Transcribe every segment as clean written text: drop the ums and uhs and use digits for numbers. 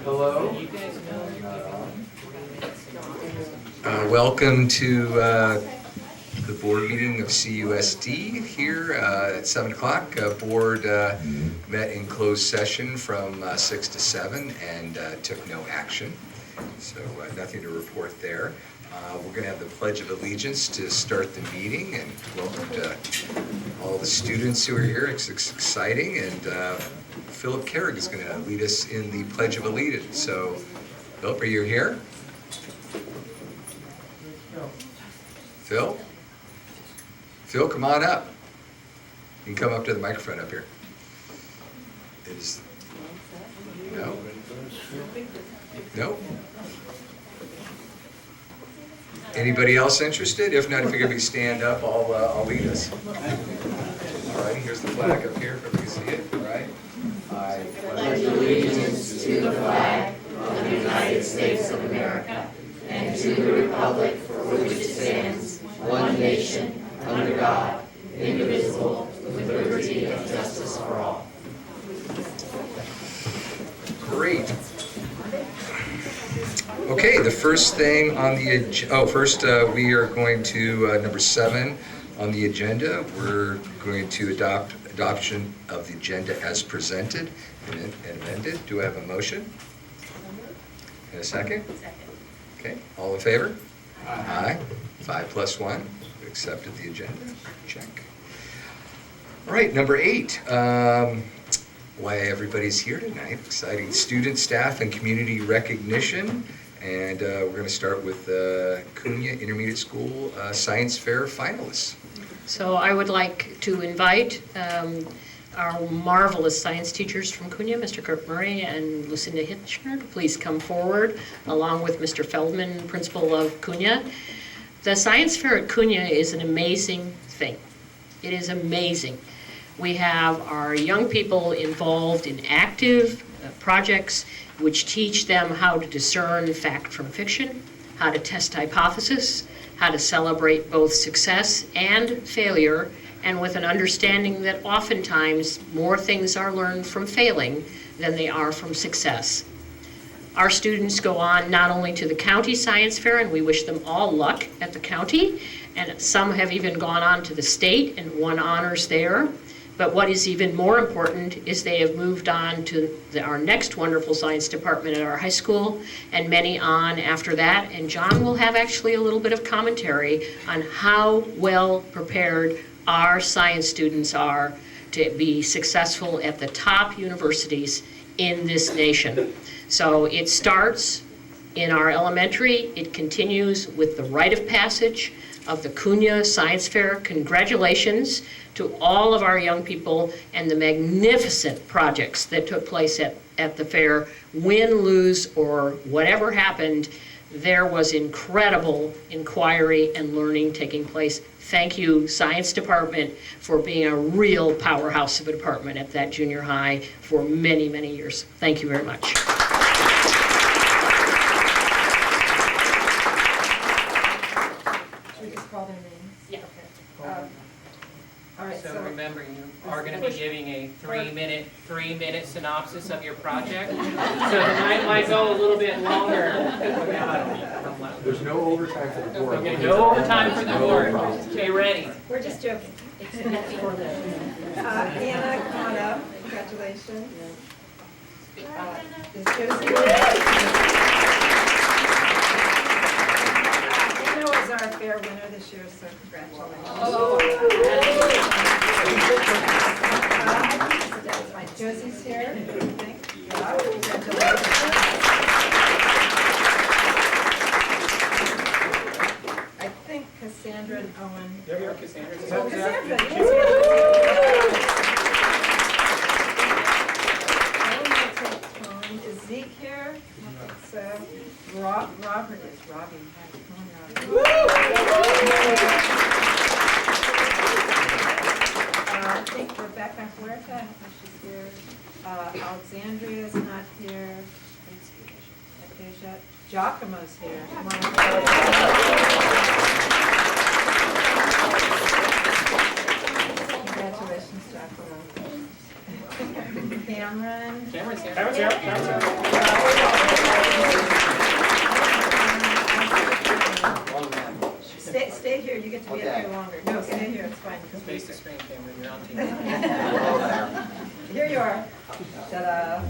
Hello. Welcome to the board meeting of CUSD here at 7 o'clock. Board met in closed session from 6 to 7 and took no action. So nothing to report there. We're going to have the Pledge of Allegiance to start the meeting, and welcome to all the students who are here. It's exciting, and Philip Carrick is going to lead us in the Pledge of Allegiance. So, Philip, are you here? Phil? Phil, come on up. You can come up to the microphone up here. No? No? Anybody else interested? If not, if you're going to stand up, I'll lead us. All right, here's the flag up here, if everybody can see it. All right. I pledge allegiance to the flag of the United States of America and to the republic for which it stands, one nation, under God, indivisible, with liberty and justice for all. Great. Okay, the first thing on the agenda, we are going to number 7 on the agenda. We're going to adoption of the agenda as presented and amended. Do I have a motion? And a second? Second. Okay, all in favor? Aye. 5 plus 1. We accepted the agenda. Check. All right, number 8. Why everybody's here tonight. Exciting student, staff, and community recognition. And we're going to start with Cunha Intermediate School Science Fair finalists. So I would like to invite our marvelous science teachers from Cunha, Mr. Kirk Murray and Lucinda Hitchner, to please come forward, along with Mr. Feldman, principal of Cunha. The science fair at Cunha is an amazing thing. It is amazing. We have our young people involved in active projects which teach them how to discern fact from fiction, how to test hypothesis, how to celebrate both success and failure, and with an understanding that oftentimes more things are learned from failing than they are from success. Our students go on not only to the county science fair, and we wish them all luck at the county, and some have even gone on to the state and won honors there. But what is even more important is they have moved on to our next wonderful science department at our high school, and many on after that. And John will have actually a little bit of commentary on how well prepared our science students are to be successful at the top universities in this nation. So it starts in our elementary, it continues with the rite of passage of the Cunha Science Fair. Congratulations to all of our young people and the magnificent projects that took place at the fair. Win, lose, or whatever happened, there was incredible inquiry and learning taking place. Thank you, Science Department, for being a real powerhouse of a department at that junior high for many, many years. Thank you very much. Should we just call their names? Yeah. Okay. All right, So remember, you are going to be giving a three-minute synopsis of your project. So tonight might go a little bit longer. There's no overtime for the board. Okay, no overtime for the board. Stay ready. we're just joking. Anna, come on up. Congratulations. Is Josie? Anna was our fair winner this year, so congratulations. Josie's here. Thank you. Congratulations. I think Cassandra and Owen. There you are, Cassandra. Oh, Cassandra. Owen will take time. Is Zeke here? I think so. Robert is. Robbie. Come on, Robbie. I think Rebecca Huerta, I don't know if she's here. Alexandria's not here. Acacia. Giacomo's here. Come on. Congratulations, Giacomo. Cameron. Cameron's here. Cameron's here. Stay here, you get to be up here longer. No, stay here, it's fine. Face the screen, Cameron, you're on TV. Here you are. Ta-da.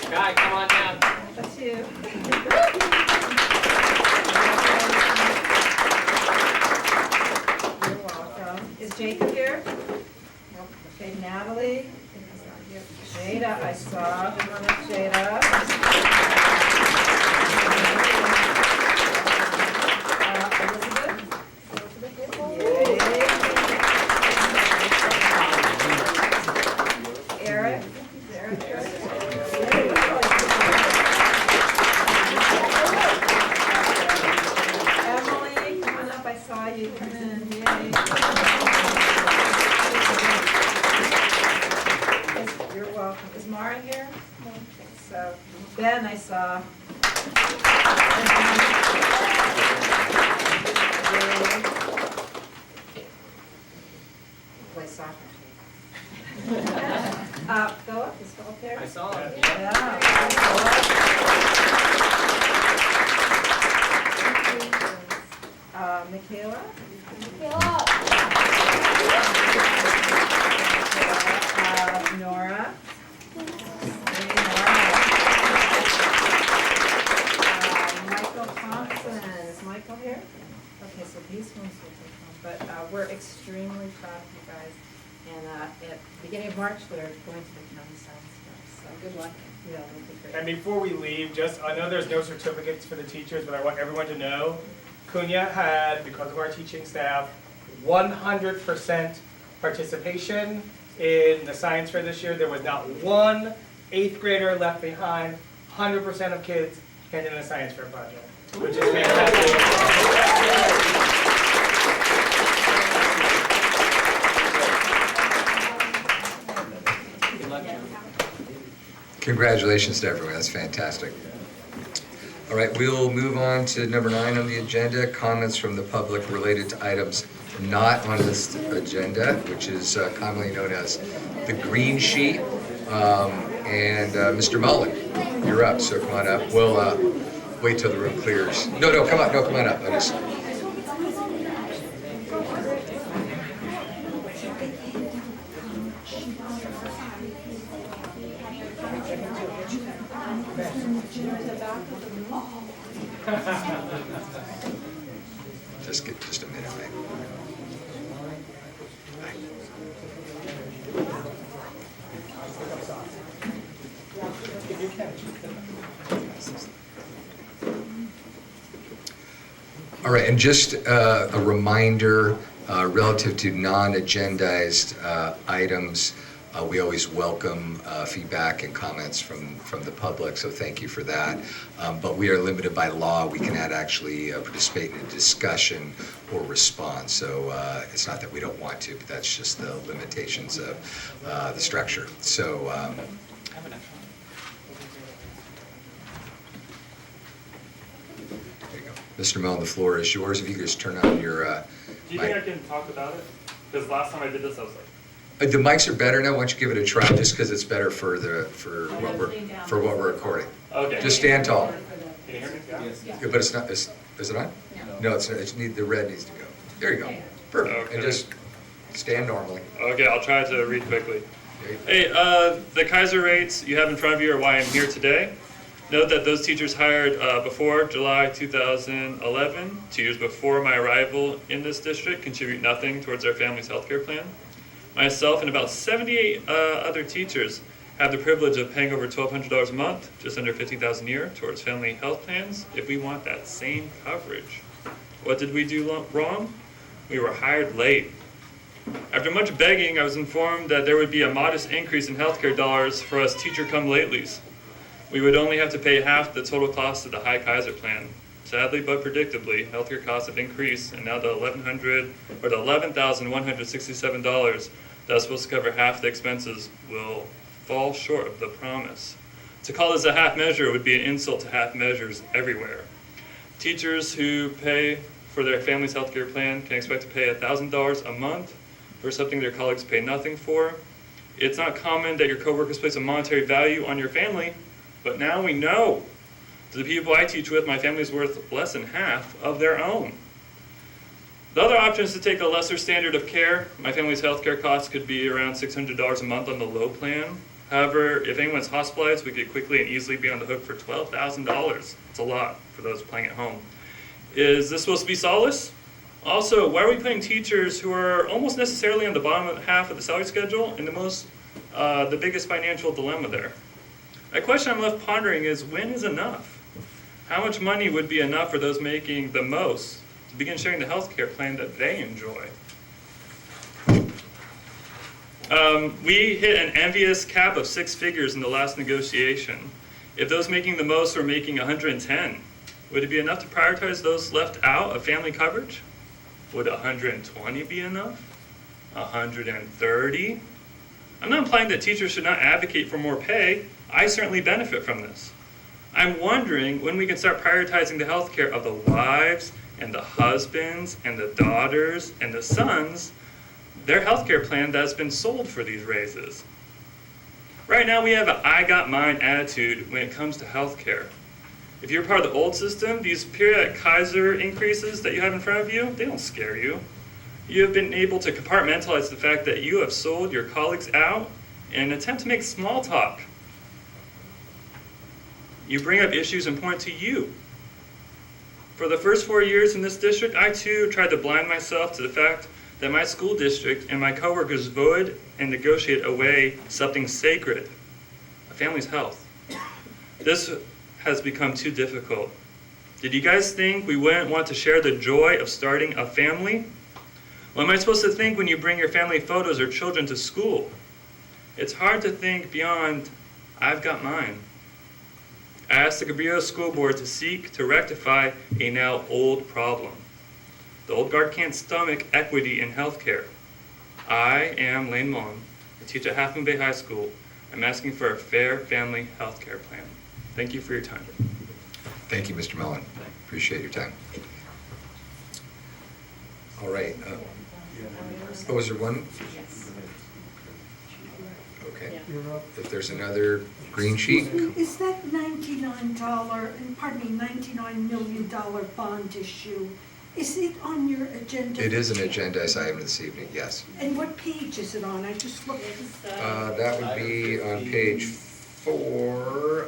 Guy, come on down. That's you. You're welcome. Is Jacob here? Nope. Okay, Natalie. Jada, I saw. Come on up, Jada. Elizabeth? Yay. Eric? Is Eric here? Emily, come on up, I saw you. Come in, yay. You're welcome. Is Mara here? So, Ben, I saw. Play soccer. Philip, is Philip there? I saw him. Yeah. Michaela? Nora? Michael Thompson, is Michael here? Okay, so these ones will take home, but we're extremely proud of you guys. And at the beginning of March, we're going to the county science fair, so good luck. Yeah, it'll be great. And before we leave, I know there's no certificates for the teachers, but I want everyone to know, Cunha had, because of our teaching staff, 100% participation in the science fair this year. There was not one 8th grader left behind. 100% of kids handed in a science fair project, which is fantastic. Congratulations to everyone, that's fantastic. All right, we'll move on to number 9 on the agenda, comments from the public related to items not on this agenda, which is commonly known as the green sheet. Mr. Mullen, you're up, so come on up. We'll wait till the room clears. No, come on up. Just a minute, mate. All right, and just a reminder relative to non-agendized items. We always welcome feedback and comments from the public, so thank you for that. But we are limited by law. We cannot actually participate in a discussion or respond. So it's not that we don't want to, but that's just the limitations of the structure. So. There you go. Mr. Mellon, the floor is yours. If you could just turn on your Do you think I can talk about it? Because last time I did this, I was like, the mics are better now. Why don't you give it a try, just because it's better for what we're recording. okay. Just stand tall. Can you hear me? Yeah, but it's not. Is it on? No, it's not. The red needs to go. There you go. Perfect. Okay. And just stand normally. Okay, I'll try to read quickly. There you go. Hey, the Kaiser rates you have in front of you are why I'm here today. Note that those teachers hired before July 2011, 2 years before my arrival in this district, contribute nothing towards their family's healthcare plan. Myself and about 78 other teachers have the privilege of paying over $1,200 a month, just under $50,000 a year, towards family health plans if we want that same coverage. What did we do wrong? We were hired late. After much begging, I was informed that there would be a modest increase in healthcare dollars for us teacher-come-latelys. We would only have to pay half the total cost of the high Kaiser plan. Sadly, but predictably, healthcare costs have increased, and now the $11,167 that's supposed to cover half the expenses will fall short of the promise. To call this a half measure would be an insult to half measures everywhere. Teachers who pay for their family's healthcare plan can expect to pay $1,000 a month for something their colleagues pay nothing for. It's not common that your coworkers place a monetary value on your family, but now we know. To the people I teach with, my family's worth less than half of their own. The other option is to take a lesser standard of care. My family's healthcare costs could be around $600 a month on the low plan. However, if anyone's hospitalized, we could quickly and easily be on the hook for $12,000. It's a lot for those playing at home. Is this supposed to be solace? Also, why are we putting teachers who are almost necessarily on the bottom half of the salary schedule in the biggest financial dilemma there? A question I'm left pondering is, when is enough? How much money would be enough for those making the most to begin sharing the health care plan that they enjoy? We hit an envious cap of 6 figures in the last negotiation. If those making the most were making 110, would it be enough to prioritize those left out of family coverage? Would 120 be enough? 130? I'm not implying that teachers should not advocate for more pay. I certainly benefit from this. I'm wondering when we can start prioritizing the health care of the wives and the husbands and the daughters and the sons, their health care plan that's been sold for these raises. Right now we have an I got mine attitude when it comes to health care. If you're part of the old system, these periodic Kaiser increases that you have in front of you, they don't scare you. You have been able to compartmentalize the fact that you have sold your colleagues out in an attempt to make small talk. You bring up issues and point to you. For the first 4 years in this district, I too tried to blind myself to the fact that my school district and my coworkers voted and negotiated away something sacred, a family's health. This has become too difficult. Did you guys think we wouldn't want to share the joy of starting a family? What am I supposed to think when you bring your family photos or children to school? It's hard to think beyond, I've got mine. I asked the Cabrillo School Board to seek to rectify a now old problem. The old guard can't stomach equity in healthcare. I am Lane Mullen, a teacher at Half Moon Bay High School. I'm asking for a fair family healthcare plan. Thank you for your time. Thank you, Mr. Mullen. Appreciate your time. All right. Oh, was there one? Okay. If there's another green sheet. Is that $99 million bond issue, is it on your agenda? It is an agendized item this evening, yes. And what page is it on? I just looked. That would be on page 4.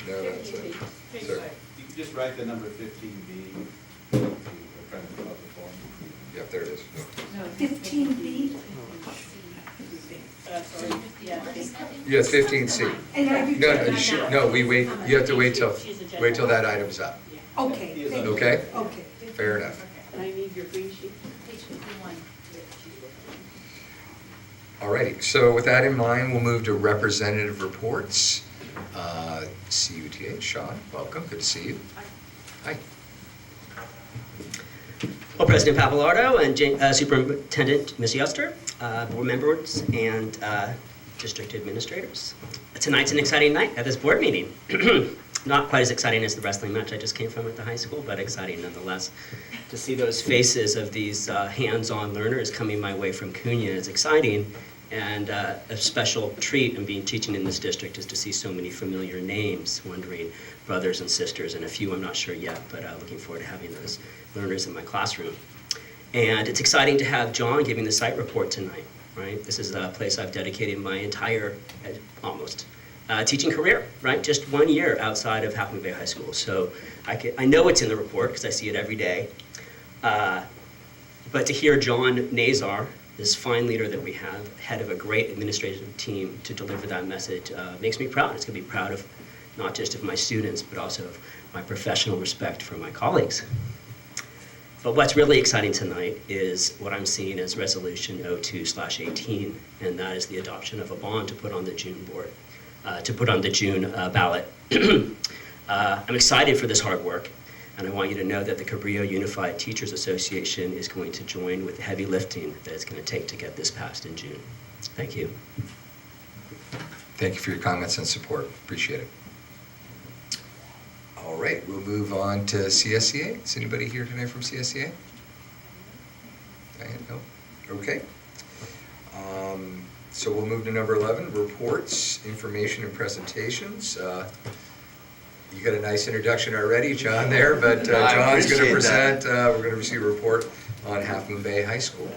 No, that's it. Sorry. You can just write the number 15B. We're trying to fill out the form. Yep, there it is. 15B? Yeah, 15C. And are you No, we wait. You have to wait till that item's up. Okay. thank you. Okay? Okay. Fair enough. And I need your green sheet. Alrighty, so with that in mind, we'll move to representative reports. CUTA, Sean, welcome, good to see you. Hi. Well, President Papalardo and Superintendent Ms. Yuster, board members and district administrators. Tonight's an exciting night at this board meeting. Not quite as exciting as the wrestling match I just came from at the high school, but exciting nonetheless. To see those faces of these hands-on learners coming my way from Cunha is exciting. And a special treat in teaching in this district is to see so many familiar names, wondering brothers and sisters, and a few I'm not sure yet, but looking forward to having those learners in my classroom. And it's exciting to have John giving the site report tonight, right? This is a place I've dedicated my entire, almost, teaching career, right? Just 1 year outside of Half Moon Bay High School. So I know it's in the report because I see it every day. But to hear John Nazar, this fine leader that we have, head of a great administrative team, to deliver that message makes me proud. It's going to be proud of not just of my students, but also of my professional respect for my colleagues. But what's really exciting tonight is what I'm seeing as Resolution 02/18, and that is the adoption of a bond to put on the June board, to put on the June ballot. I'm excited for this hard work. And I want you to know that the Cabrillo Unified Teachers Association is going to join with the heavy lifting that it's going to take to get this passed in June. Thank you. Thank you for your comments and support. Appreciate it. All right, we'll move on to CSCA. Is anybody here tonight from CSCA? Diane, no? Okay. So we'll move to number 11, reports, information, and presentations. You got a nice introduction already, John, there, but John's going to present, we're going to receive a report on Half Moon Bay High School.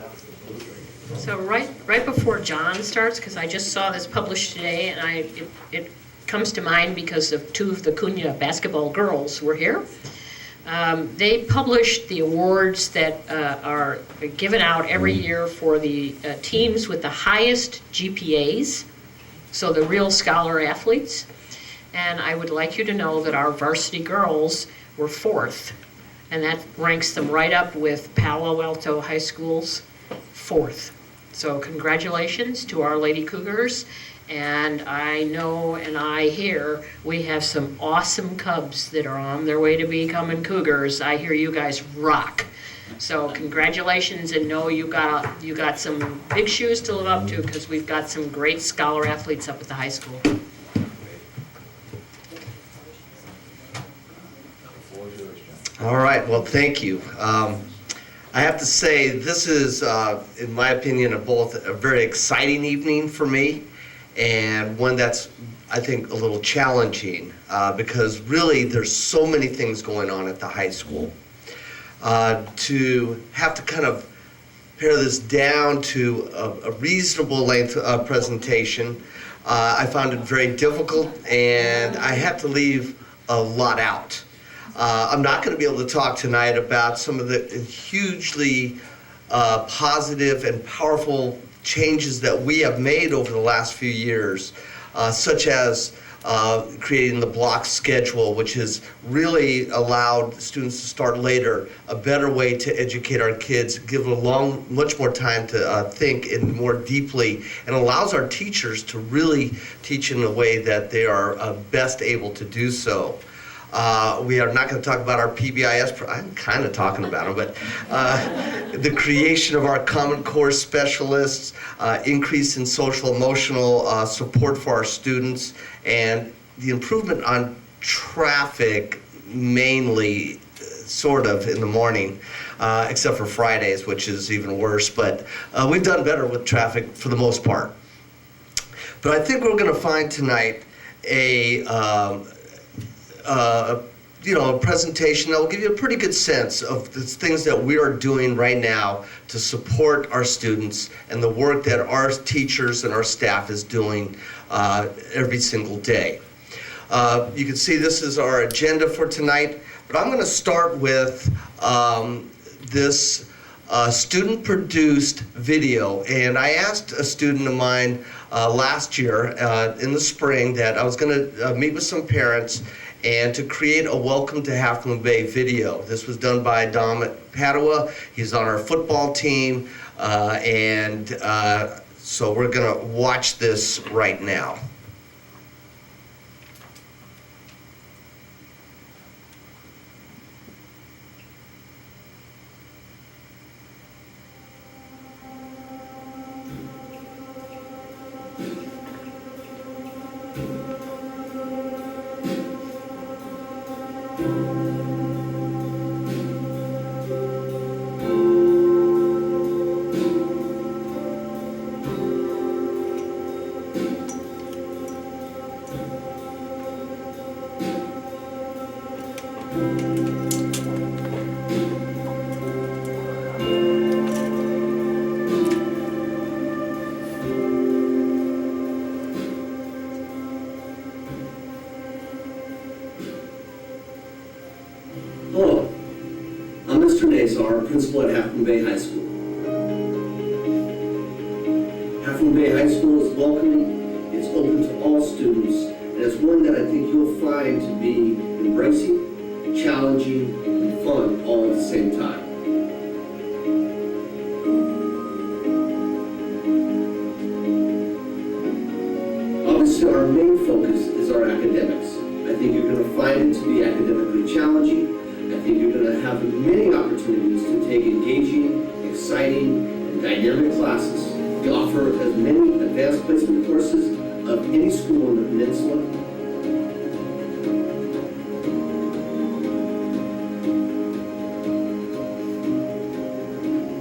So right before John starts, because I just saw this published today, and it comes to mind because of two of the Cunha basketball girls were here. They published the awards that are given out every year for the teams with the highest GPAs, so the real scholar athletes. And I would like you to know that our varsity girls were 4th, and that ranks them right up with Palo Alto High School's 4th. So congratulations to our Lady Cougars. And I know and I hear we have some awesome Cubs that are on their way to becoming Cougars. I hear you guys rock. So congratulations, and know you got some big shoes to live up to, because we've got some great scholar athletes up at the high school. All right, well, thank you. I have to say, this is, in my opinion, both a very exciting evening for me, and one that's, I think, a little challenging, because really there's so many things going on at the high school. To have to kind of pare this down to a reasonable length of presentation, I found it very difficult, and I had to leave a lot out. I'm not going to be able to talk tonight about some of the hugely positive and powerful changes that we have made over the last few years, such as creating the block schedule, which has really allowed students to start later, a better way to educate our kids, give them much more time to think and more deeply, and allows our teachers to really teach in a way that they are best able to do so. We are not going to talk about our PBIS, I'm kind of talking about them, but the creation of our Common Core specialists, increase in social emotional support for our students, and the improvement on traffic, mainly, sort of, in the morning, except for Fridays, which is even worse, but we've done better with traffic for the most part. But I think we're going to find tonight a presentation that will give you a pretty good sense of the things that we are doing right now to support our students and the work that our teachers and our staff is doing every single day. You can see this is our agenda for tonight, but I'm going to start with this student-produced video. And I asked a student of mine last year in the spring that I was going to meet with some parents and to create a Welcome to Half Moon Bay video. This was done by Dom Padua. He's on our football team, so we're going to watch this right now. Hello, I'm Mr. Nazar, principal at Half Moon Bay High School. Half Moon Bay High School is welcoming, it's open to all students, and it's one that I think you'll find to be embracing, challenging, and fun all at the same time. Obviously, our main focus is our academics. I think you're going to find it to be academically challenging. I think you're going to have many opportunities to take engaging, exciting, and dynamic classes. We offer as many advanced placement courses of any school in the peninsula.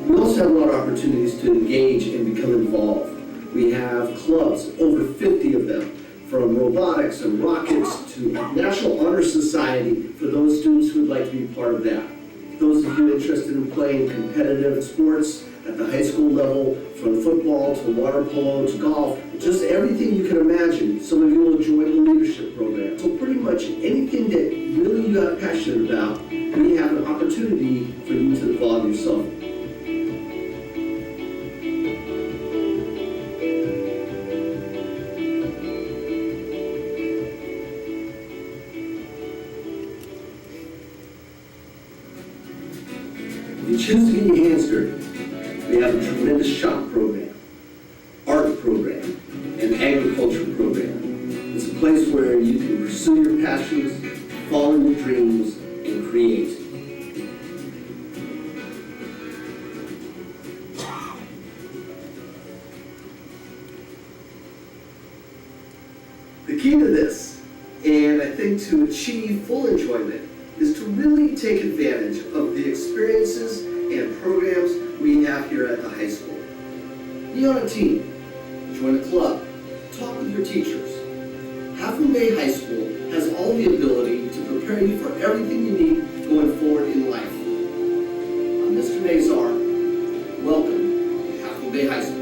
We also have a lot of opportunities to engage and become involved. We have clubs, over 50 of them, from robotics and rockets to National Honor Society for those students who would like to be part of that. Those of you interested in playing competitive sports at the high school level, from football to water polo to golf, just everything you can imagine. Some of you will enjoy the leadership program. So pretty much anything that really you are passionate about, we have an opportunity for you to involve yourself. If you choose to get your hands dirty, we have a tremendous shop program, art program, and agriculture program. It's a place where you can pursue your passions, follow your dreams, and create. The key to this, and I think to achieve full enjoyment, is to really take advantage of the experiences and programs we have here at the high school. Be on a team, join a club, talk with your teachers. Half Moon Bay High School has all the ability to prepare you for everything you need going forward in life. I'm Mr. Nazar. Welcome to Half Moon Bay High School.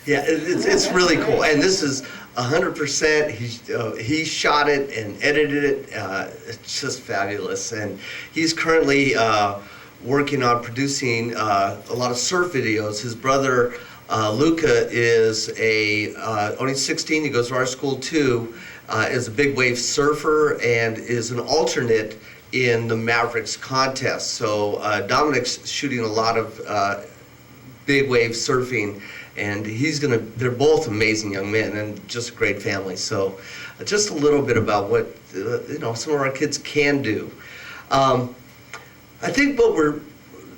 Yeah, it's really cool, and this is 100%. He shot it and edited it. It's just fabulous, and he's currently working on producing a lot of surf videos. His brother Luca is only 16. He goes to our school too. Is a big wave surfer and is an alternate in the Mavericks contest. So Dominic's shooting a lot of big wave surfing, and they're both amazing young men and just a great family. So just a little bit about what some of our kids can do. I think what we're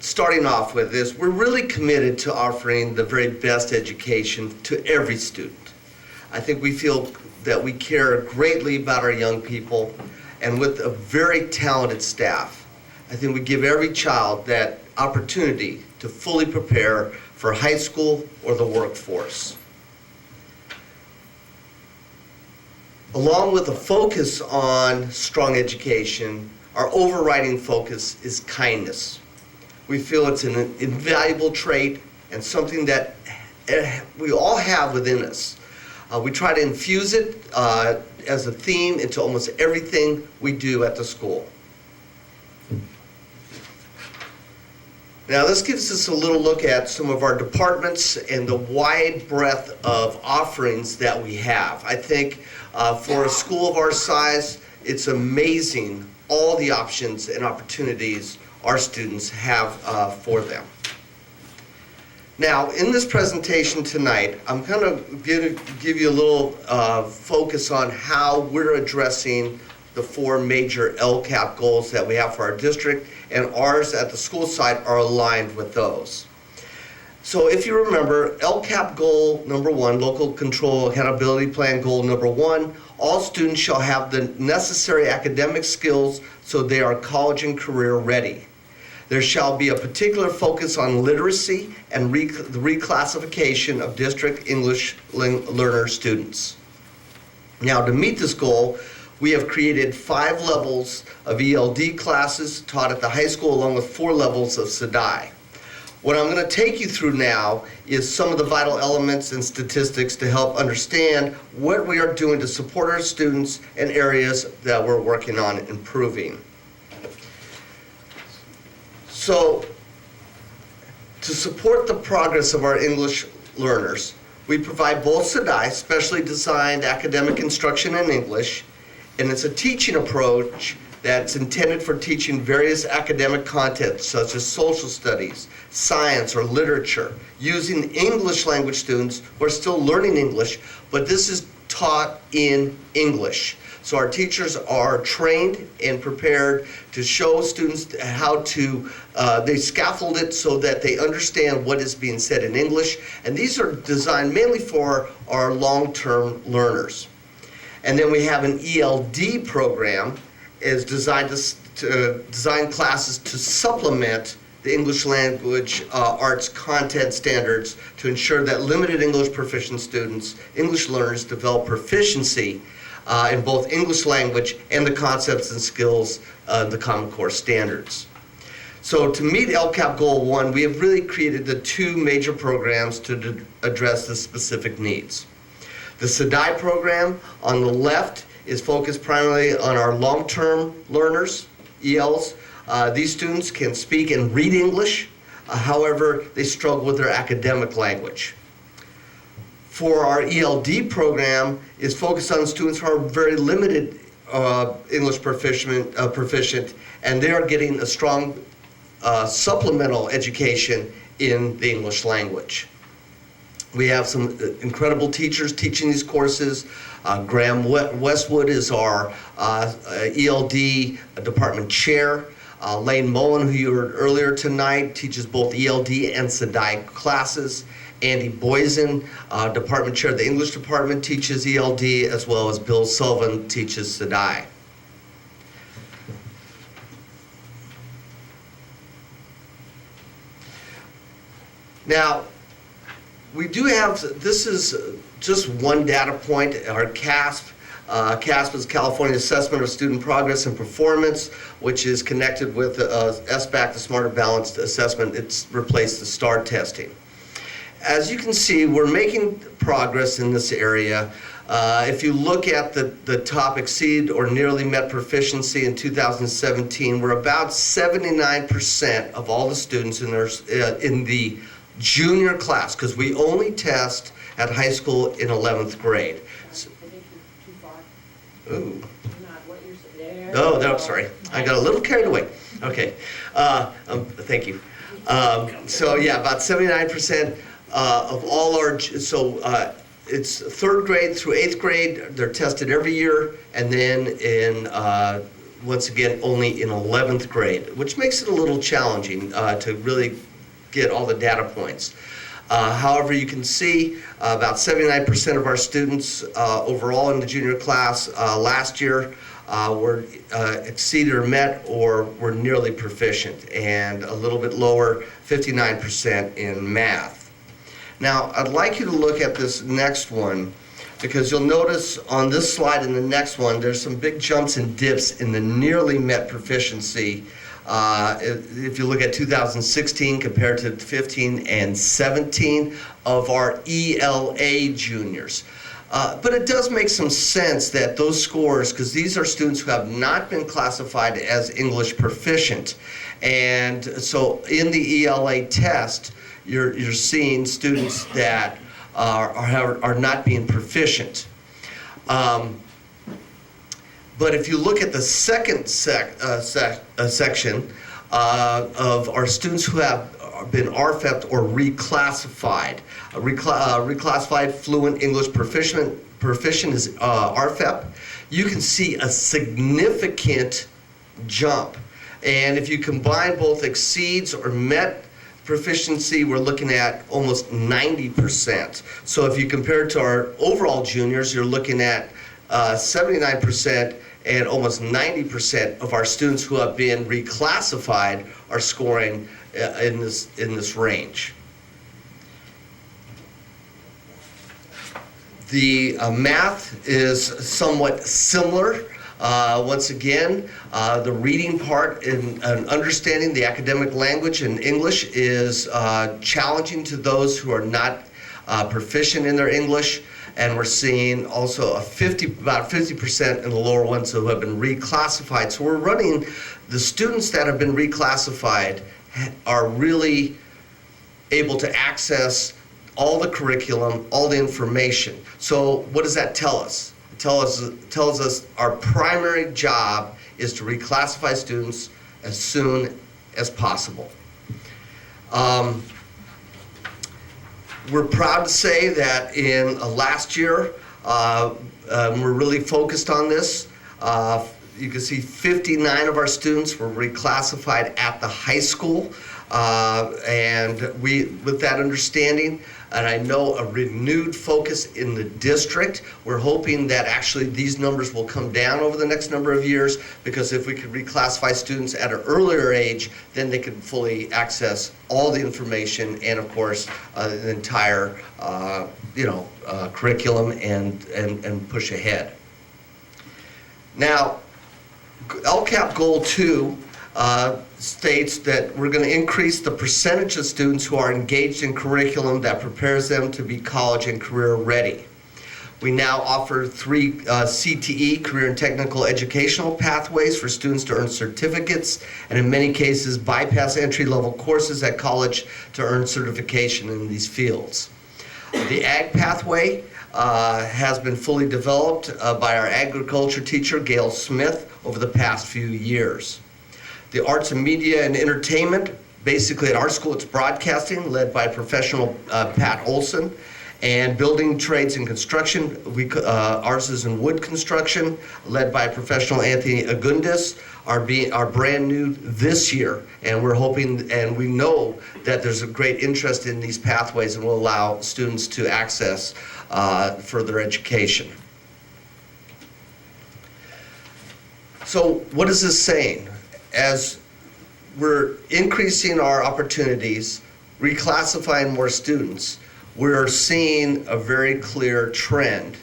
starting off with is we're really committed to offering the very best education to every student. I think we feel that we care greatly about our young people, and with a very talented staff, I think we give every child that opportunity to fully prepare for high school or the workforce. Along with a focus on strong education, our overriding focus is kindness. We feel it's an invaluable trait and something that we all have within us. We try to infuse it as a theme into almost everything we do at the school. Now this gives us a little look at some of our departments and the wide breadth of offerings that we have. I think for a school of our size, it's amazing all the options and opportunities our students have for them. Now, in this presentation tonight, I'm going to give you a little focus on how we're addressing the 4 major LCAP goals that we have for our district, and ours at the school site are aligned with those. So if you remember, LCAP goal number 1, local control accountability plan goal number 1, all students shall have the necessary academic skills so they are college and career ready. There shall be a particular focus on literacy and the reclassification of district English learner students. Now, to meet this goal, we have created 5 levels of ELD classes taught at the high school, along with 4 levels of SEDI. What I'm going to take you through now is some of the vital elements and statistics to help understand what we are doing to support our students and areas that we're working on improving. So, to support the progress of our English learners, we provide both SEDI, specially designed academic instruction in English, and it's a teaching approach that's intended for teaching various academic content such as social studies, science, or literature, using English language students who are still learning English, but this is taught in English. So our teachers are trained and prepared to show students how to, they scaffold it so that they understand what is being said in English, and these are designed mainly for our long-term learners. And then we have an ELD program is designed to design classes to supplement the English language arts content standards to ensure that limited English proficient students, English learners, develop proficiency in both English language and the concepts and skills of the Common Core standards. So to meet LCAP Goal 1, we have really created the two major programs to address the specific needs. The CUSD program on the left is focused primarily on our long-term learners, ELs. These students can speak and read English, however, they struggle with their academic language. For our ELD program is focused on students who are very limited English proficient, and they are getting a strong supplemental education in the English language. We have some incredible teachers teaching these courses. Graham Westwood is our ELD department chair. Lane Mullen, who you heard earlier tonight, teaches both ELD and CUSD classes. Andy Boysen, department chair of the English department, teaches ELD, as well as Bill Sullivan teaches CUSD. Now, we do have, this is just one data point, our CASP. CASP is California Assessment of Student Progress and Performance, which is connected with SBAC, the Smarter Balanced Assessment. It's replaced the STAR testing. As you can see, we're making progress in this area. If you look at the top exceed or nearly met proficiency in 2017, we're about 79% of all the students in the junior class, because we only test at high school in 11th grade. Ooh. Oh, no, sorry. I got a little carried away. Okay. Thank you. So yeah, about 79% of all our, it's 3rd grade through 8th grade, they're tested every year, and then in, once again, only in 11th grade, which makes it a little challenging to really get all the data points. However, you can see about 79% of our students overall in the junior class last year were exceeded or met or were nearly proficient, and a little bit lower, 59% in math. Now, I'd like you to look at this next one, because you'll notice on this slide and the next one, there's some big jumps and dips in the nearly met proficiency. If you look at 2016 compared to 15 and 17 of our ELA juniors. But it does make some sense that those scores, because these are students who have not been classified as English proficient. And so in the ELA test, you're seeing students that are not being proficient. But if you look at the second section of our students who have been RFEP'd or reclassified, reclassified fluent English proficient is RFEP, you can see a significant jump. And if you combine both exceeds or met proficiency, we're looking at almost 90%. So if you compare it to our overall juniors, you're looking at 79%, and almost 90% of our students who have been reclassified are scoring in this range. The math is somewhat similar. Once again, the reading part and understanding the academic language in English is challenging to those who are not proficient in their English. And we're seeing also about 50% in the lower ones who have been reclassified. So we're running, the students that have been reclassified are really able to access all the curriculum, all the information. So what does that tell us? It tells us our primary job is to reclassify students as soon as possible. We're proud to say that in last year, we're really focused on this. You can see 59 of our students were reclassified at the high school. And with that understanding, and I know a renewed focus in the district, we're hoping that actually these numbers will come down over the next number of years, because if we could reclassify students at an earlier age, then they could fully access all the information and, of course, the entire curriculum and push ahead. Now, LCAP Goal 2 states that we're going to increase the percentage of students who are engaged in curriculum that prepares them to be college and career ready. We now offer 3 CTE, career and technical educational pathways for students to earn certificates, and in many cases bypass entry-level courses at college to earn certification in these fields. The Ag pathway has been fully developed by our agriculture teacher, Gail Smith, over the past few years. The arts and media and entertainment, basically at our school it's broadcasting, led by professional Pat Olson, and building trades and construction, ours is in wood construction, led by professional Anthony Agundis, are brand new this year, and we're hoping, and we know that there's a great interest in these pathways and will allow students to access further education. So what is this saying? As we're increasing our opportunities, reclassifying more students, we're seeing a very clear trend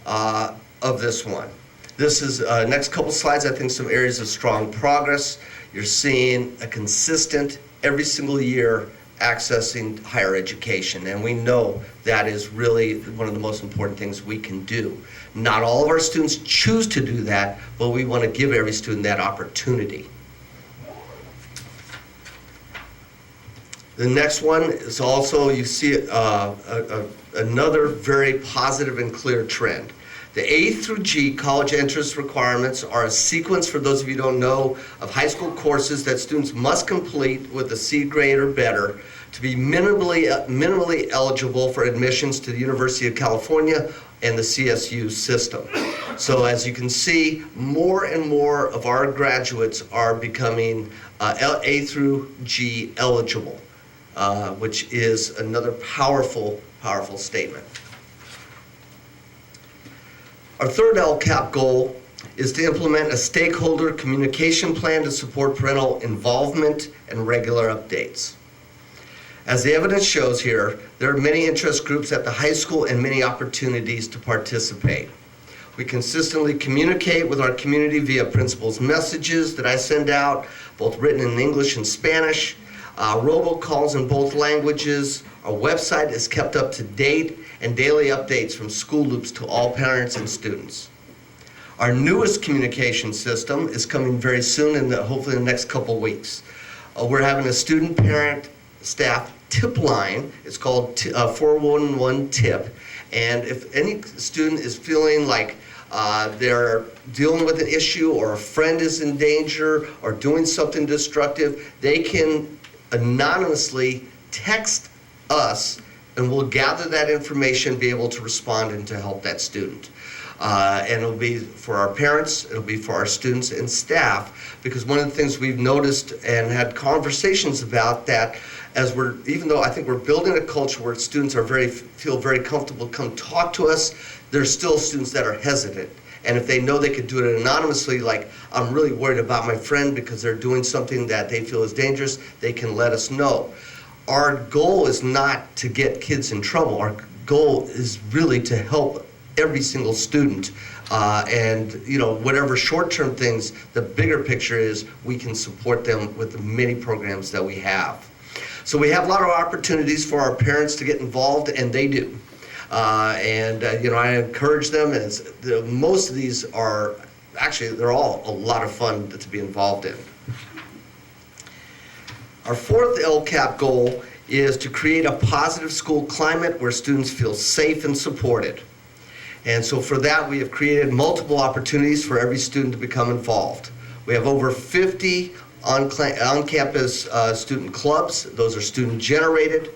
of this one. This is, next couple slides, I think some areas of strong progress. You're seeing a consistent, every single year, accessing higher education, and we know that is really one of the most important things we can do. Not all of our students choose to do that, but we want to give every student that opportunity. The next one is also, you see another very positive and clear trend. The A through G college entrance requirements are a sequence, for those of you who don't know, of high school courses that students must complete with a C grade or better to be minimally eligible for admissions to the University of California and the CSU system. So as you can see, more and more of our graduates are becoming A through G eligible, which is another powerful, powerful statement. Our third LCAP goal is to implement a stakeholder communication plan to support parental involvement and regular updates. As the evidence shows here, there are many interest groups at the high school and many opportunities to participate. We consistently communicate with our community via principals' messages that I send out, both written in English and Spanish, robocalls in both languages. Our website is kept up to date, and daily updates from school loops to all parents and students. Our newest communication system is coming very soon, hopefully in the next couple weeks. We're having a student, parent, staff tip line. It's called 411 TIP. And if any student is feeling like they're dealing with an issue, or a friend is in danger, or doing something destructive, they can anonymously text us, and we'll gather that information, be able to respond and to help that student. And it'll be for our parents, it'll be for our students and staff, because one of the things we've noticed and had conversations about, that as even though I think we're building a culture where students are feel very comfortable to come talk to us, there's still students that are hesitant. And if they know they could do it anonymously, like, I'm really worried about my friend because they're doing something that they feel is dangerous, they can let us know. Our goal is not to get kids in trouble. Our goal is really to help every single student. And whatever short-term things, the bigger picture is we can support them with the many programs that we have. So we have a lot of opportunities for our parents to get involved, and they do. I encourage them, as most of these are, actually, they're all a lot of fun to be involved in. Our fourth LCAP goal is to create a positive school climate where students feel safe and supported. And so for that, we have created multiple opportunities for every student to become involved. We have over 50 on-campus student clubs. Those are student-generated.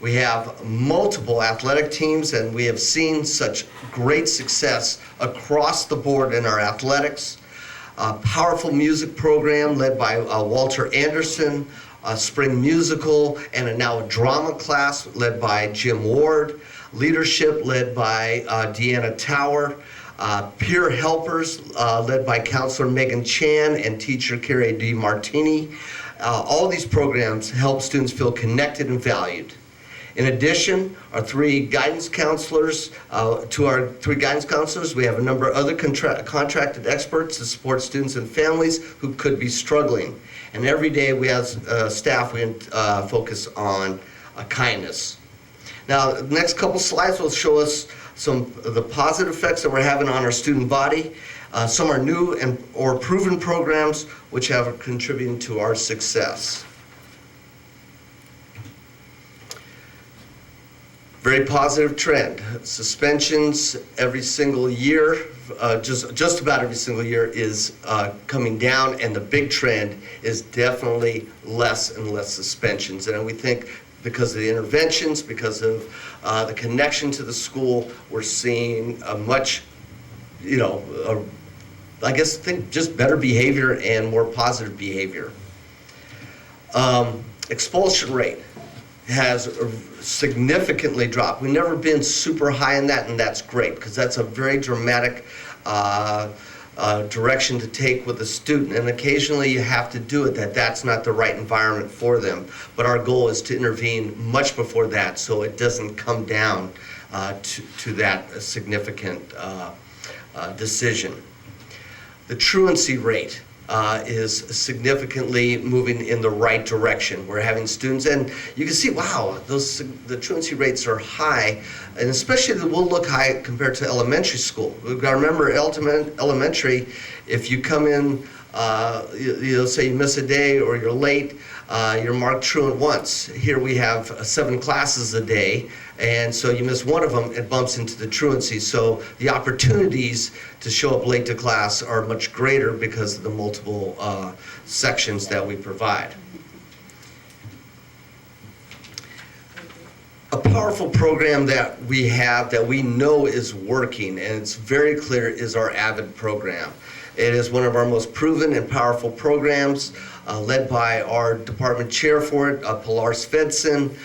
We have multiple athletic teams, and we have seen such great success across the board in our athletics. A powerful music program led by Walter Anderson, a spring musical, and now a drama class led by Jim Ward. Leadership led by Deanna Tower. Peer helpers led by Counselor Megan Chan and teacher Carrie D. Martini. All these programs help students feel connected and valued. In addition, our three guidance counselors, we have a number of other contracted experts to support students and families who could be struggling. And every day we as staff, we focus on kindness. Now, the next couple slides will show us some of the positive effects that we're having on our student body. Some are new or proven programs which have contributed to our success. Very positive trend. Suspensions every single year, just about every single year is coming down, and the big trend is definitely less and less suspensions. And we think because of the interventions, because of the connection to the school, we're seeing a much, just better behavior and more positive behavior. Expulsion rate has significantly dropped. We've never been super high in that, and that's great because that's a very dramatic direction to take with a student, and occasionally you have to do it, that's not the right environment for them. But our goal is to intervene much before that so it doesn't come down to that significant decision. The truancy rate is significantly moving in the right direction. We're having students, and you can see, wow, the truancy rates are high, and especially we'll look high compared to elementary school. We've got to remember elementary, if you come in, say you miss a day or you're late, you're marked truant once. Here we have 7 classes a day, and so you miss one of them, it bumps into the truancy. So the opportunities to show up late to class are much greater because of the multiple sections that we provide. A powerful program that we have that we know is working, and it's very clear, is our AVID program. It is one of our most proven and powerful programs, led by our department chair for it, Pilar Svensson,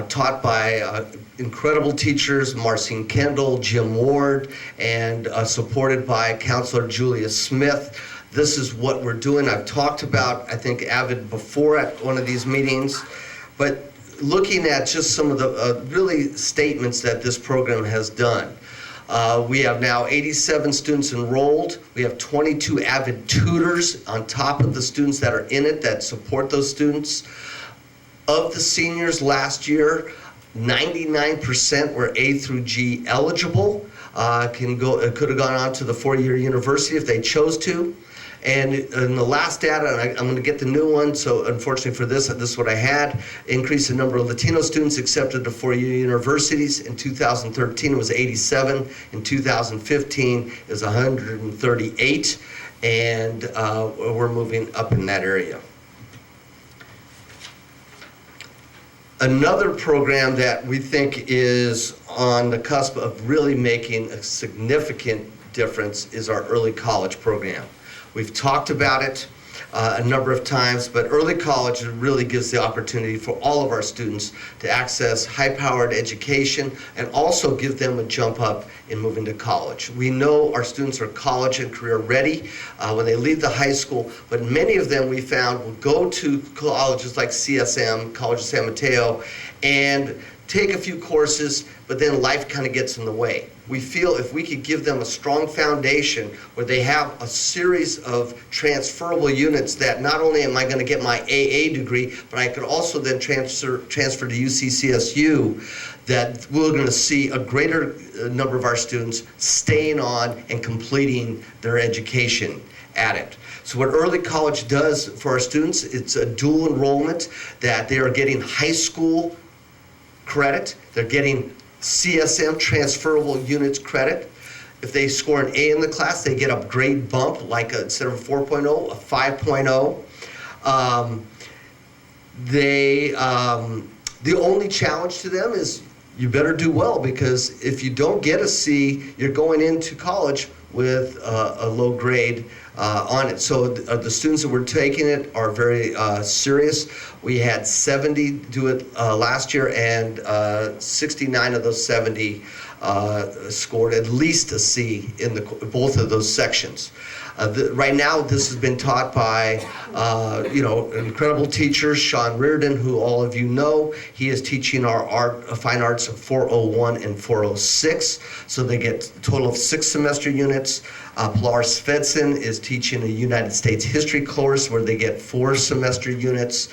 taught by incredible teachers, Marcine Kendall, Jim Ward, and supported by Counselor Julia Smith. This is what we're doing. I've talked about, I think, AVID before at one of these meetings, but looking at just some of the really statements that this program has done. We have now 87 students enrolled. We have 22 AVID tutors on top of the students that are in it that support those students. Of the seniors last year, 99% were A through G eligible. Could have gone on to the 4-year university if they chose to. And in the last data, and I'm going to get the new one, so unfortunately for this is what I had, increase the number of Latino students accepted to 4-year universities. In 2013, it was 87. In 2015, it was 138. And we're moving up in that area. Another program that we think is on the cusp of really making a significant difference is our early college program. We've talked about it a number of times, but early college really gives the opportunity for all of our students to access high-powered education and also give them a jump up in moving to college. We know our students are college and career ready when they leave the high school, but many of them we found will go to colleges like CSM, College of San Mateo, and take a few courses, but then life kind of gets in the way. We feel if we could give them a strong foundation where they have a series of transferable units that not only am I going to get my AA degree, but I could also then transfer to UCCSU, that we're going to see a greater number of our students staying on and completing their education at it. So what early college does for our students, it's a dual enrollment that they are getting high school credit, they're getting CSM transferable units credit. If they score an A in the class, they get a grade bump, like instead of a 4.0, a 5.0. The only challenge to them is you better do well, because if you don't get a C, you're going into college with a low grade on it. So the students that were taking it are very serious. We had 70 do it last year, and 69 of those 70 scored at least a C in both of those sections. Right now, this has been taught by, incredible teachers. Sean Reardon, who all of you know, he is teaching our Fine Arts 401 and 406, so they get a total of 6 semester units. Pilar Svensson is teaching a United States history course where they get 4 semester units.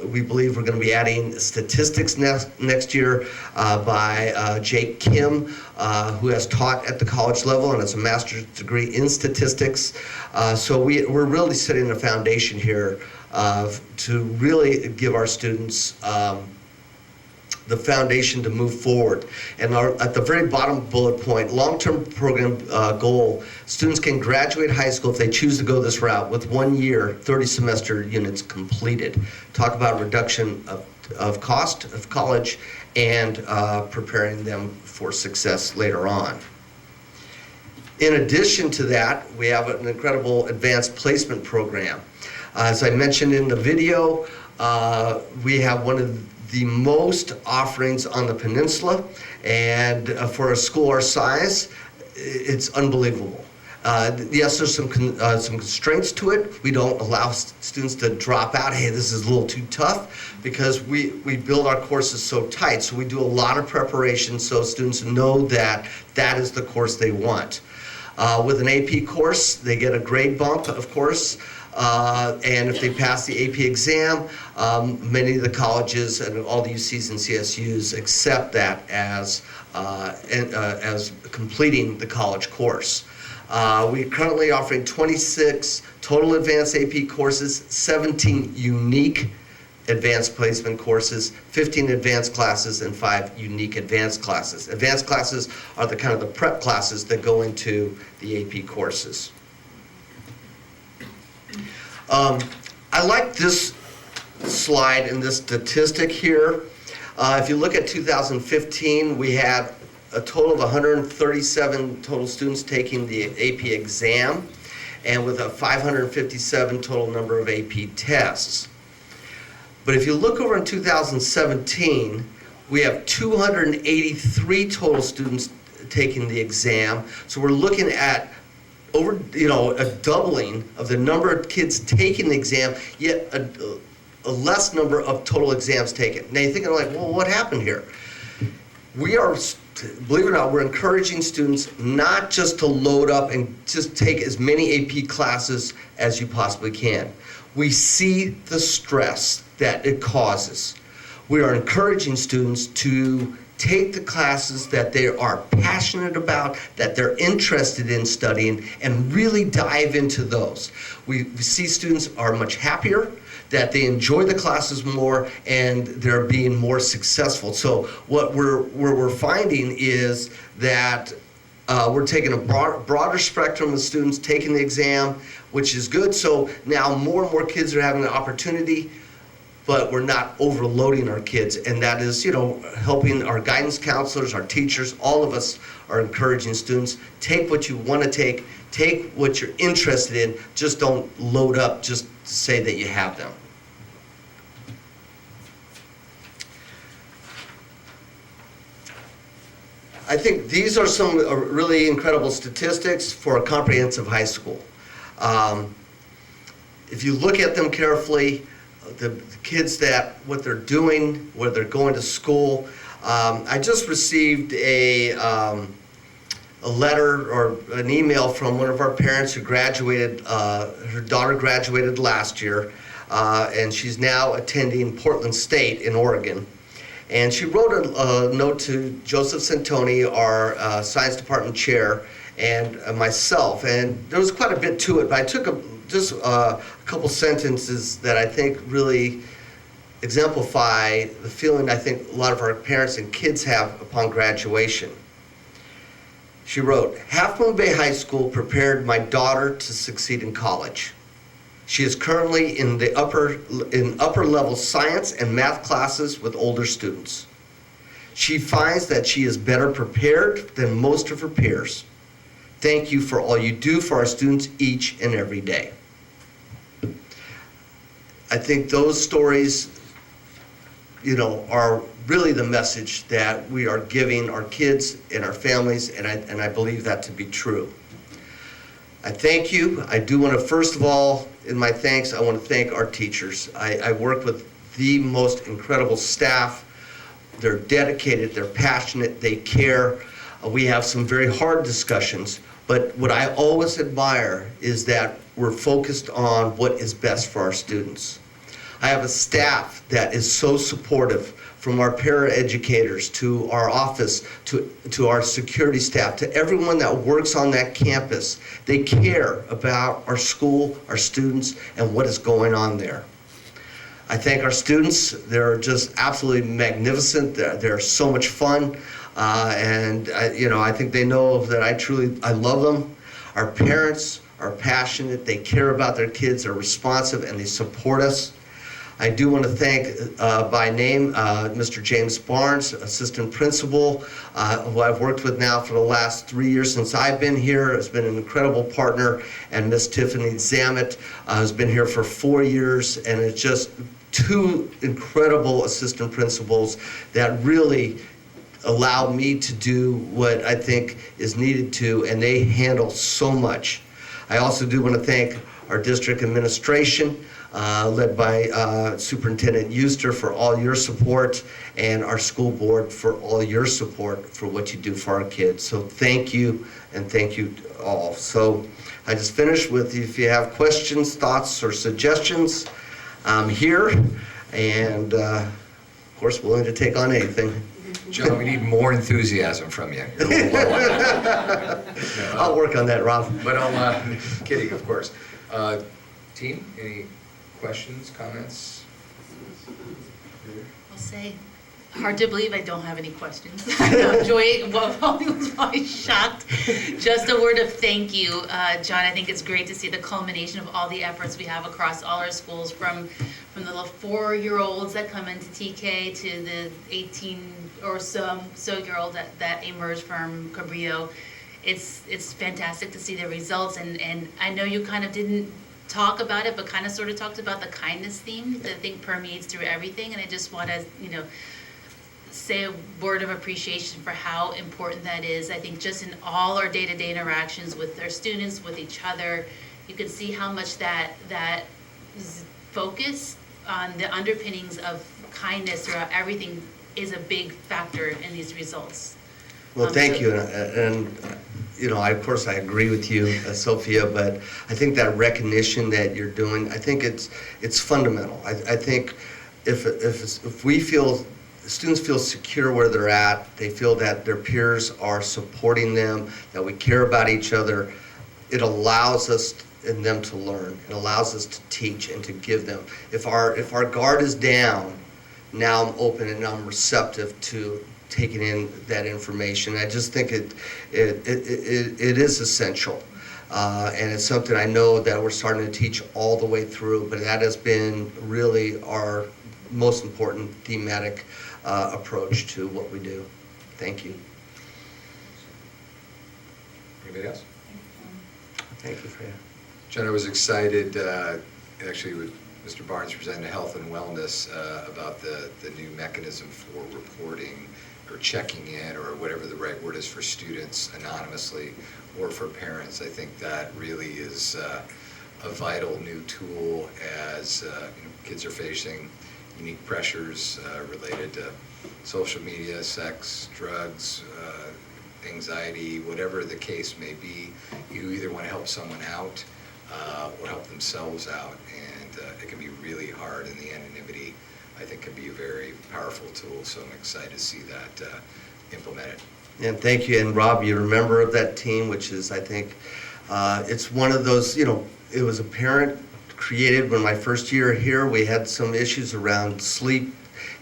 We believe we're going to be adding statistics next year by Jake Kim, who has taught at the college level and has a master's degree in statistics. So we're really setting a foundation here to really give our students the foundation to move forward. And at the very bottom bullet point, long-term program goal, students can graduate high school if they choose to go this route with 1 year, 30 semester units completed. Talk about reduction of cost of college and preparing them for success later on. In addition to that, we have an incredible advanced placement program. As I mentioned in the video, we have one of the most offerings on the peninsula, and for a school our size, it's unbelievable. Yes, there's some constraints to it. We don't allow students to drop out. Hey, this is a little too tough, because we build our courses so tight. So we do a lot of preparation so students know that that is the course they want. With an AP course, they get a grade bump, of course. And if they pass the AP exam, many of the colleges and all the UCs and CSUs accept that as completing the college course. We're currently offering 26 total advanced AP courses, 17 unique advanced placement courses, 15 advanced classes, and 5 unique advanced classes. Advanced classes are the kind of the prep classes that go into the AP courses. I like this slide and this statistic here. If you look at 2015, we had a total of 137 total students taking the AP exam, and with a 557 total number of AP tests. But if you look over in 2017, we have 283 total students taking the exam. So we're looking at over, a doubling of the number of kids taking the exam, yet a less number of total exams taken. Now you're thinking, like, well, what happened here? We are, believe it or not, we're encouraging students not just to load up and just take as many AP classes as you possibly can. We see the stress that it causes. We are encouraging students to take the classes that they are passionate about, that they're interested in studying, and really dive into those. We see students are much happier, that they enjoy the classes more, and they're being more successful. So what we're finding is that we're taking a broader spectrum of students taking the exam, which is good. So now more and more kids are having an opportunity, but we're not overloading our kids, and that is, helping our guidance counselors, our teachers, all of us are encouraging students, take what you want to take what you're interested in, just don't load up just to say that you have them. I think these are some really incredible statistics for a comprehensive high school. If you look at them carefully, the kids what they're doing, where they're going to school. I just received a letter or an email from one of our parents who graduated, her daughter graduated last year, and she's now attending Portland State in Oregon. And she wrote a note to Joseph Santoni, our science department chair, and myself, and there was quite a bit to it, but I took just a couple sentences that I think really exemplify the feeling I think a lot of our parents and kids have upon graduation. She wrote, Half Moon Bay High School prepared my daughter to succeed in college. She is currently in the upper level science and math classes with older students. She finds that she is better prepared than most of her peers. Thank you for all you do for our students each and every day. I think those stories, are really the message that we are giving our kids and our families, and I believe that to be true. I thank you. I do want to, first of all, in my thanks, I want to thank our teachers. I work with the most incredible staff. They're dedicated, they're passionate, they care. We have some very hard discussions, but what I always admire is that we're focused on what is best for our students. I have a staff that is so supportive, from our paraeducators to our office, to our security staff, to everyone that works on that campus. They care about our school, our students, and what is going on there. I thank our students. They're just absolutely magnificent. They're so much fun. And I think they know that I love them. Our parents are passionate. They care about their kids. They're responsive, and they support us. I do want to thank by name Mr. James Barnes, assistant principal, who I've worked with now for the last 3 years since I've been here. Has been an incredible partner, and Miss Tiffany Zamet has been here for 4 years, and it's just two incredible assistant principals that really allow me to do what I think is needed to, and they handle so much. I also do want to thank our district administration, led by Superintendent Euster, for all your support, and our school board for all your support for what you do for our kids. So thank you, and thank you all. So I just finished with, if you have questions, thoughts, or suggestions, I'm here, and of course willing to take on anything. John, we need more enthusiasm from you. You're a little low on that. No, I'll work on that, Rob. But I'm kidding, of course. Team, any questions, comments? I'll say, hard to believe I don't have any questions. Joy was probably shocked. Just a word of thank you, John. I think it's great to see the culmination of all the efforts we have across all our schools, from the little 4-year-olds that come into TK to the 18 or so year old that emerged from Cabrillo. It's fantastic to see the results, and I know you kind of didn't talk about it, but kind of sort of talked about the kindness theme that I think permeates through everything, and I just want to, say a word of appreciation for how important that is. I think just in all our day-to-day interactions with our students, with each other, you can see how much that focus on the underpinnings of kindness throughout everything is a big factor in these results. Well, thank you, and of course I agree with you, Sophia, but I think that recognition that you're doing, I think it's fundamental. I think if we feel, students feel secure where they're at, they feel that their peers are supporting them, that we care about each other, it allows us and them to learn. It allows us to teach and to give them. If our guard is down, now I'm open and I'm receptive to taking in that information. I just think it is essential, and it's something I know that we're starting to teach all the way through. But that has been really our most important thematic approach to what we do. Thank you. Anybody else? Thank you, Freya. John, I was excited, actually, with Mr. Barnes presenting health and wellness about the new mechanism for reporting or checking in, or whatever the right word is, for students anonymously or for parents. I think that really is a vital new tool as kids are facing unique pressures related to social media, sex, drugs, anxiety, whatever the case may be. You either want to help someone out or help themselves out, and it can be really hard, and the anonymity, I think, can be a very powerful tool. So I'm excited to see that implemented. And thank you. And Rob, you're a member of that team, which is, I think, it's one of those, it was a parent created when my first year here. We had some issues around sleep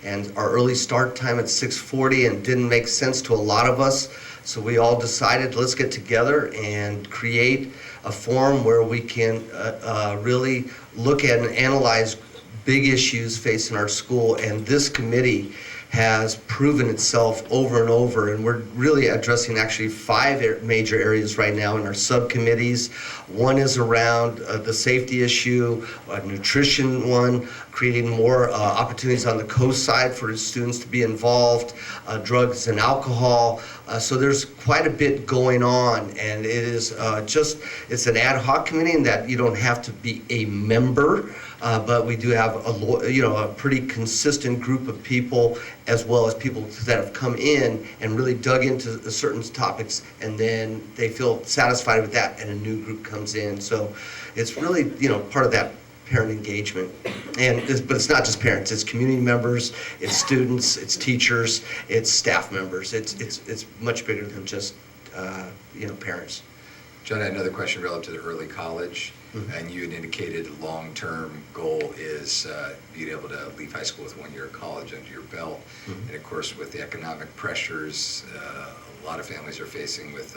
and our early start time at 6:40, and didn't make sense to a lot of us. So we all decided, let's get together and create a forum where we can really look at and analyze big issues facing our school. And this committee has proven itself over and over, and we're really addressing actually 5 major areas right now in our subcommittees. One is around the safety issue, a nutrition one, creating more opportunities on the coast side for students to be involved, drugs and alcohol. So there's quite a bit going on, and it is it's an ad hoc committee in that you don't have to be a member. But we do have a pretty consistent group of people, as well as people that have come in and really dug into certain topics, and then they feel satisfied with that, and a new group comes in. So it's really part of that parent engagement, but it's not just parents. It's community members, it's students, it's teachers, it's staff members. It's much bigger than just parents. John, I had another question relative to the early college. Mm-hmm. And you had indicated the long-term goal is being able to leave high school with 1 year of college under your belt. Mm-hmm. And of course, with the economic pressures a lot of families are facing with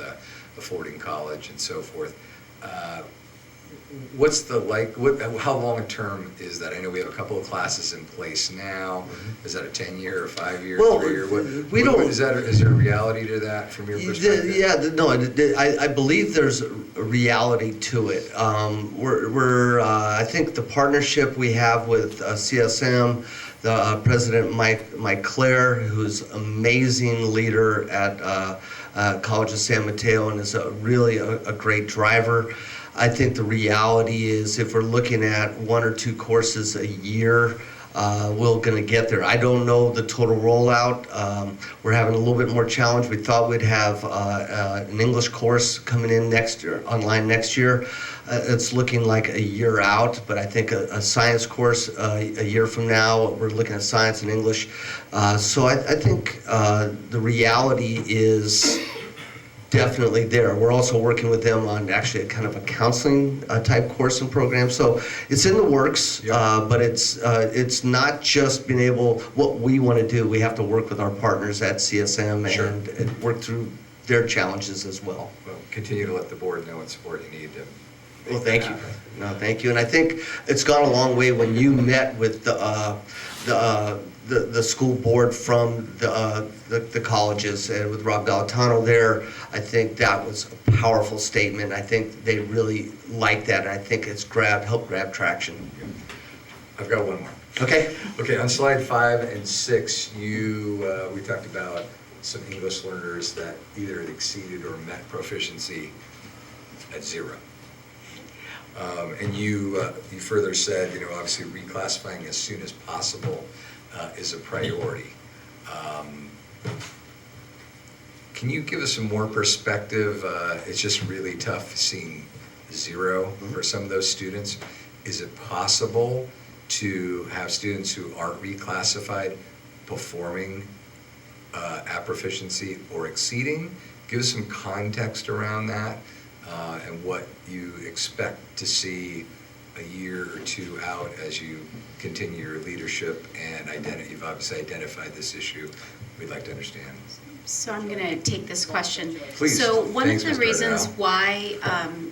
affording college and so forth, what's how long-term is that? I know we have a couple of classes in place now. Mm-hmm. Is that a 10-year, a 5-year, Well, 3-year? Is there a reality to that from your perspective? Yeah, no, I believe there's a reality to it. I think the partnership we have with CSM, the President Mike Clare, who's amazing leader at College of San Mateo and is really a great driver. I think the reality is if we're looking at 1 or 2 courses a year, we're going to get there. I don't know the total rollout. We're having a little bit more challenge. We thought we'd have an English course coming in next year, online next year. It's looking like a year out, but I think a science course a year from now, we're looking at science and English. So I think the reality is definitely there. We're also working with them on actually a kind of a counseling type course and program. So it's in the works, but it's not just being able, what we want to do. We have to work with our partners at CSM and work through their challenges as well. Well, continue to let the board know what support you need to Well, thank you. No, thank you. And I think it's gone a long way when you met with the school board from the colleges and with Rob Galatano there. I think that was a powerful statement. I think they really liked that, and I think it's helped grab traction. I've got one more. Okay. Okay, on slide 5 and 6, we talked about some English learners that either had exceeded or met proficiency at 0. And you further said, obviously reclassifying as soon as possible is a priority. Can you give us some more perspective? It's just really tough seeing 0 for some of those students. Is it possible to have students who aren't reclassified performing at proficiency or exceeding? Give us some context around that and what you expect to see a year or 2 out as you continue your leadership and you've obviously identified this issue. We'd like to understand. So I'm going to take this question. Please. So one Thanks, of the Ms. reasons Bernal. why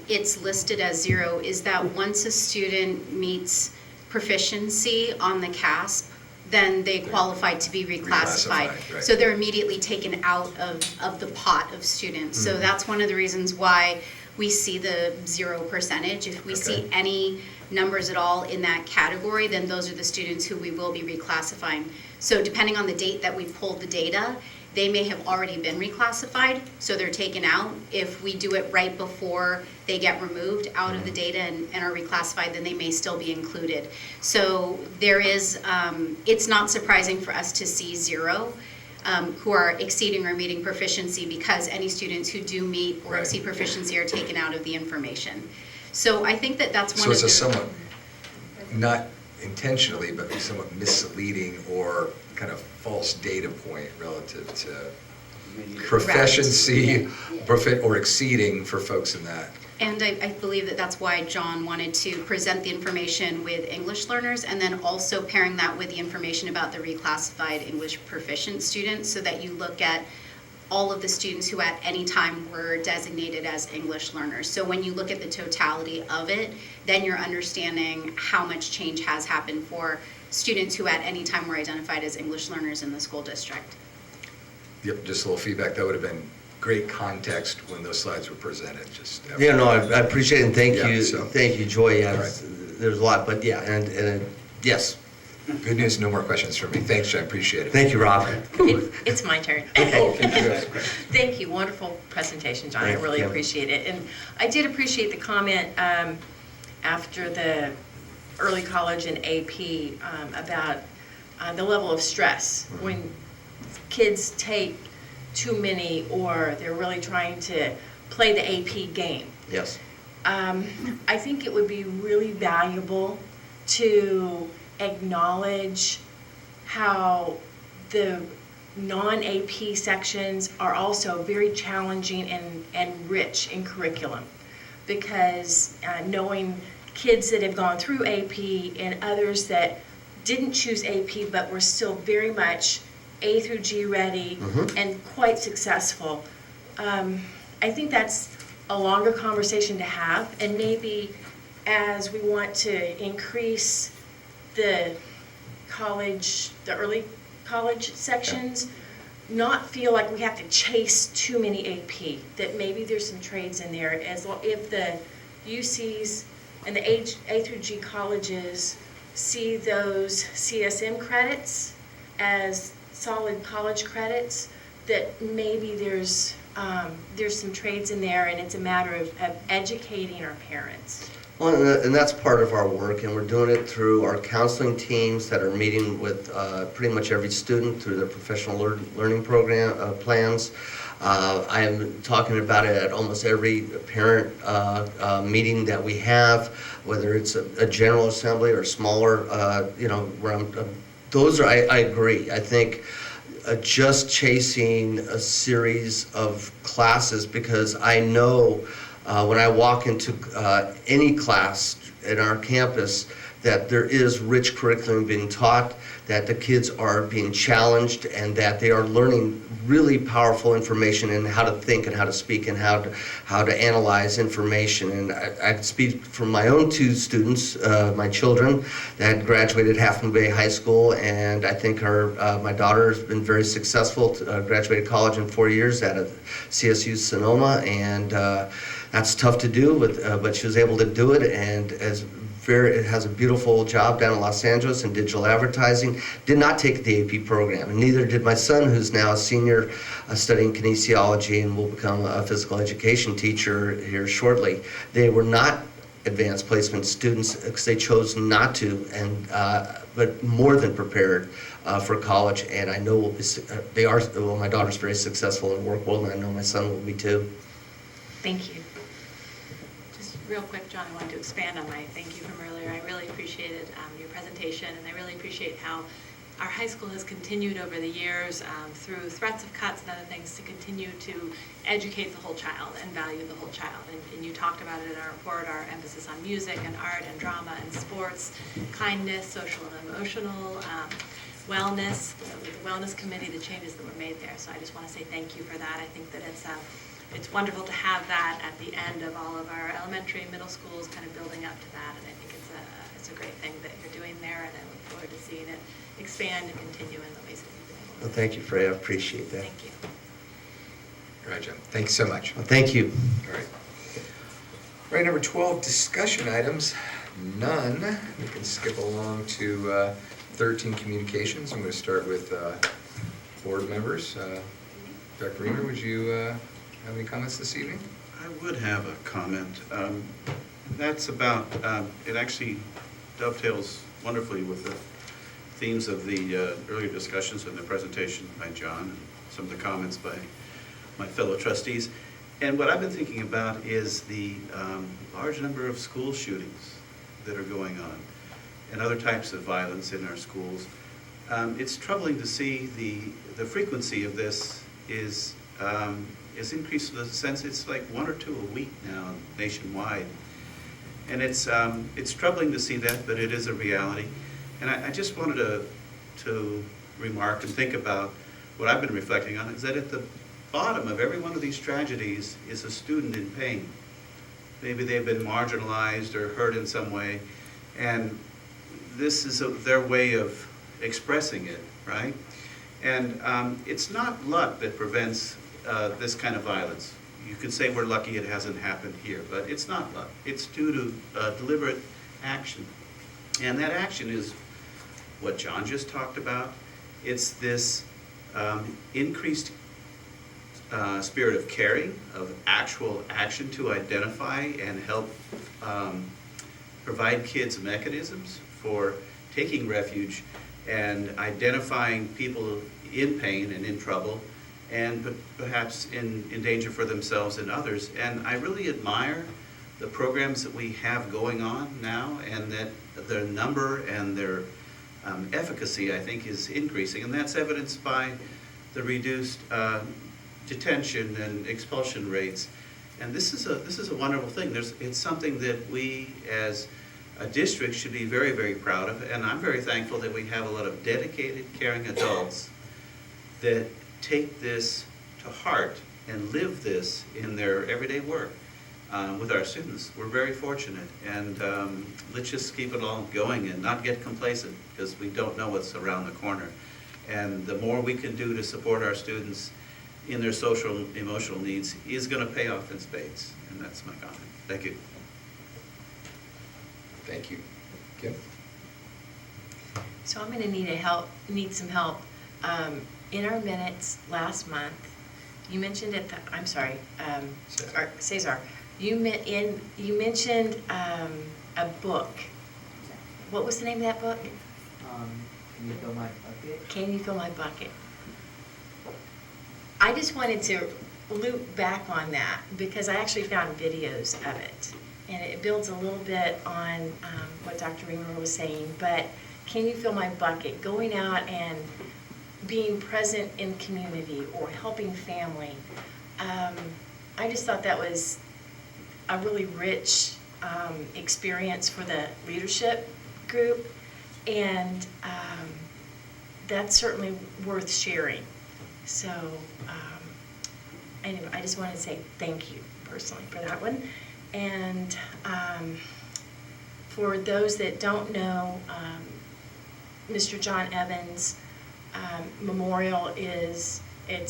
it's listed as 0 is that once a student meets proficiency on the CASP, then they qualify to be reclassified. Right. So they're immediately taken out of the pot of students. So that's one of the reasons why we see the 0%. If we see any numbers at all in that category, then those are the students who we will be reclassifying. So depending on the date that we pulled the data, they may have already been reclassified, so they're taken out. If we do it right before they get removed out of the data and are reclassified, then they may still be included. So there is, it's not surprising for us to see 0 who are exceeding or meeting proficiency, because any students who do meet or exceed proficiency are taken out of the information. So I think that's one of the... So it's a somewhat, not intentionally, but somewhat misleading or kind of false data point relative to proficiency or exceeding for folks in that. And I believe that's why John wanted to present the information with English learners, and then also pairing that with the information about the reclassified English proficient students, so that you look at all of the students who at any time were designated as English learners. So when you look at the totality of it, then you're understanding how much change has happened for students who at any time were identified as English learners in the school district. Yep, just a little feedback. That would have been great context when those slides were presented. Just Yeah, no, I appreciate it, and thank Yeah, you, so- thank you, Joy, yeah, All it's- there's a lot, but yeah, and yes, Good news, no more questions for me. Thanks, I appreciate it. thank you, Rob. It's my turn. Oh, okay, good. Thank you, wonderful presentation, John, I Thank really you. appreciate it. And I did appreciate the comment after the early college and AP about the level of stress when kids take too many or they're really trying to play the AP game. Yes. I think it would be really valuable to acknowledge how the non-AP sections are also very challenging and rich in curriculum. Because knowing kids that have gone through AP and others that didn't choose AP but were still very much A through G ready and quite successful, I think that's a longer conversation to have, and maybe as we want to increase the college, the early college sections, not feel like we have to chase too many AP, that maybe there's some trades in there, as well, if the UCs and the A through G colleges see those CSM credits as solid college credits, that maybe there's some trades in there, and it's a matter of educating our parents. Well, and that's part of our work, and we're doing it through our counseling teams that are meeting with pretty much every student through their professional learning program plans. I am talking about it at almost every parent meeting that we have, whether it's a general assembly or smaller, where those are, I agree. I think just chasing a series of classes, because I know when I walk into any class in our campus that there is rich curriculum being taught, that the kids are being challenged, and that they are learning really powerful information and how to think and how to speak and how to analyze information. And I speak from my own two students, my children, that graduated Half Moon Bay High School, and I think my daughter has been very successful, graduated college in 4 years at CSU Sonoma, and that's tough to do, but she was able to do it, and has a beautiful job down in Los Angeles in digital advertising. Did not take the AP program, and neither did my son, who's now a senior studying kinesiology and will become a physical education teacher here shortly. They were not advanced placement students because they chose not to, and but more than prepared for college. And I know they are. Well, my daughter's very successful in the work world, and I know my son will be too. Thank you. Just real quick, John, I wanted to expand on my thank you from earlier. I really appreciated your presentation, and I really appreciate how our high school has continued over the years through threats of cuts and other things to continue to educate the whole child and value the whole child. And you talked about it in our report, our emphasis on music and art and drama and sports, kindness, social and emotional, wellness, with the wellness committee, the changes that were made there. So I just want to say thank you for that. I think that it's wonderful to have that at the end of all of our elementary and middle schools, kind of building up to that. And I think it's a great thing that you're doing there, and I look forward to seeing it expand and continue in the ways that you've been able to. Well, thank you, Freya. I appreciate that. Thank you. All right, John. Thanks so much. Well, thank you. All right. Right, number 12, discussion items. None. We can skip along to 13, communications. I'm going to start with board members. Dr. Reamer, would you have any comments this evening? I would have a comment. That's about, it actually dovetails wonderfully with the themes of the earlier discussions and the presentation by John and some of the comments by my fellow trustees. And what I've been thinking about is the large number of school shootings that are going on and other types of violence in our schools. It's troubling to see the frequency of this is increased to the sense it's like 1 or 2 a week now nationwide. And it's troubling to see that, but it is a reality. And I just wanted to remark and think about what I've been reflecting on, is that at the bottom of every one of these tragedies is a student in pain. Maybe they've been marginalized or hurt in some way, and this is their way of expressing it, right? And it's not luck that prevents this kind of violence. You could say we're lucky it hasn't happened here, but it's not luck. It's due to deliberate action. And that action is what John just talked about. It's this increased spirit of caring, of actual action to identify and help provide kids mechanisms for taking refuge and identifying people in pain and in trouble and perhaps in danger for themselves and others. And I really admire the programs that we have going on now, and that their number and their efficacy, I think, is increasing. And that's evidenced by the reduced detention and expulsion rates. And this is a wonderful thing. It's something that we as a district should be very, very proud of. And I'm very thankful that we have a lot of dedicated, caring adults that take this to heart and live this in their everyday work with our students. We're very fortunate. And let's just keep it all going and not get complacent, because we don't know what's around the corner. And the more we can do to support our students in their social, emotional needs is going to pay off in spades. And that's my comment. Thank you. Thank you. Kim? So I'm going to need some help. In our minutes last month, you mentioned Cesar, you mentioned a book. What was the name of that book? Can you fill my bucket? Can you fill my bucket? I just wanted to loop back on that because I actually found videos of it. And it builds a little bit on what Dr. Reamer was saying, but can you fill my bucket? Going out and being present in community or helping family. I just thought that was a really rich experience for the leadership group, and that's certainly worth sharing. So anyway, I just wanted to say thank you personally for that one. And for those that don't know, Mr. John Evans' memorial it's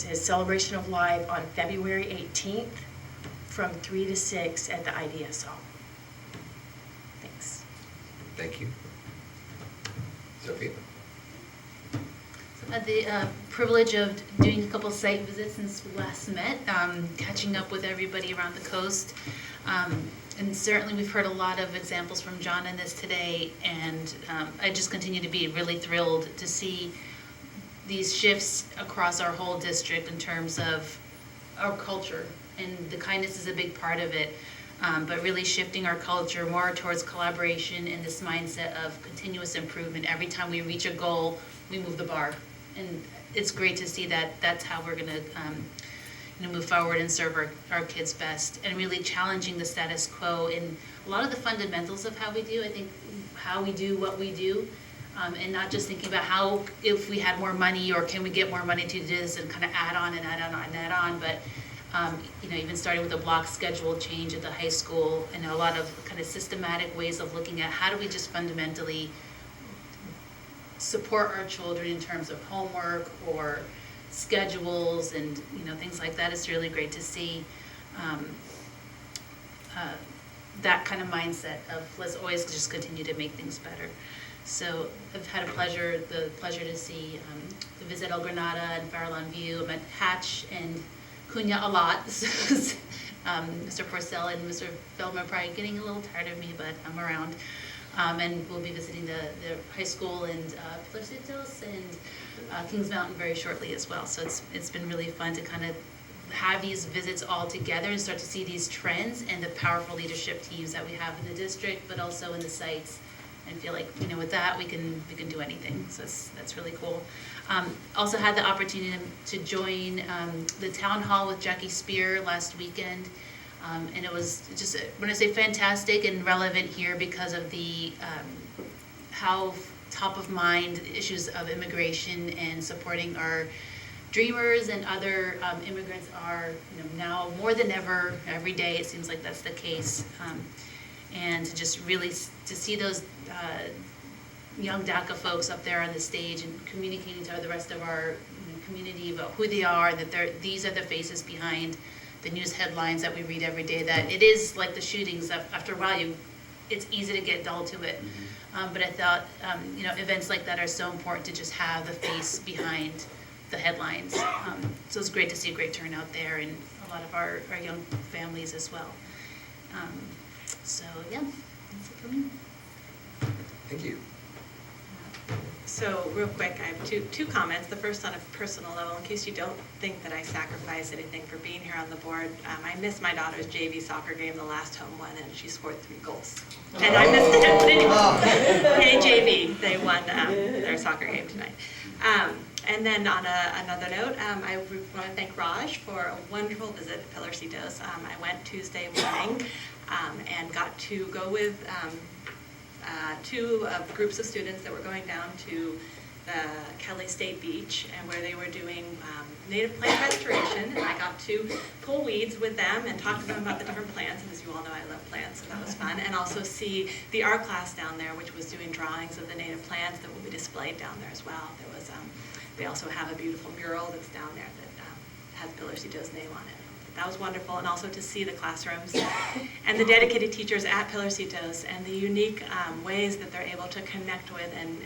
a celebration of life on February 18th from 3 to 6 at the IDS Hall. Thanks. Thank you. Sophia? I had the privilege of doing a couple site visits since we last met, catching up with everybody around the coast. And certainly we've heard a lot of examples from John in this today, and I just continue to be really thrilled to see these shifts across our whole district in terms of our culture, and the kindness is a big part of it, but really shifting our culture more towards collaboration and this mindset of continuous improvement. Every time we reach a goal, we move the bar, and it's great to see that that's how we're gonna move forward and serve our kids best, and really challenging the status quo in a lot of the fundamentals of how we do. I think how we do what we do, and not just thinking about how, if we had more money or can we get more money to do this and kind of add on and add on and add on, but even starting with a block schedule change at the high school, and a lot of kind of systematic ways of looking at how do we just fundamentally support our children in terms of homework or schedules and things like that. It's really great to see that kind of mindset of let's always just continue to make things better. So I've had the pleasure to see to visit El Granada and Farallon View. I met Hatch and Cunha a lot. Mr. Porcel and Mr. Feldman are probably getting a little tired of me, but I'm around. And we'll be visiting the high school and Placitos and Kings Mountain very shortly as well. So it's been really fun to kind of have these visits all together and start to see these trends and the powerful leadership teams that we have in the district, but also in the sites, and feel like with that we can do anything. So that's really cool. Also had the opportunity to join the town hall with Jackie Spear last weekend. And it was just, when I say fantastic and relevant here because of the how top of mind issues of immigration and supporting our dreamers and other immigrants are, now more than ever, every day it seems like that's the case. And to just really to see those young DACA folks up there on the stage and communicating to the rest of our community about who they are, that these are the faces behind the news headlines that we read every day, that it is like the shootings, after a while it's easy to get dull to it. But I thought, events like that are so important to just have the face behind the headlines. So it's great to see a great turnout there and a lot of our young families as well. So yeah, that's it for me. Thank you. So real quick, I have two comments. The first on a personal level, in case you don't think that I sacrifice anything for being here on the board. I missed my daughter's JV soccer game, the last home one, and she scored 3 goals. And I missed it. Hey JV, they won their soccer game tonight. And then on another note, I want to thank Raj for a wonderful visit to Pillar Citos. I went Tuesday morning and got to go with 2 groups of students that were going down to the Kelly State Beach, and where they were doing native plant restoration, and I got to pull weeds with them and talk to them about the different plants, and as you all know, I love plants, so that was fun, and also see the art class down there, which was doing drawings of the native plants that will be displayed down there as well. There was, they also have a beautiful mural that's down there that has Pillar Citos' name on it. That was wonderful, and also to see the classrooms and the dedicated teachers at Pillar Citos and the unique ways that they're able to connect with and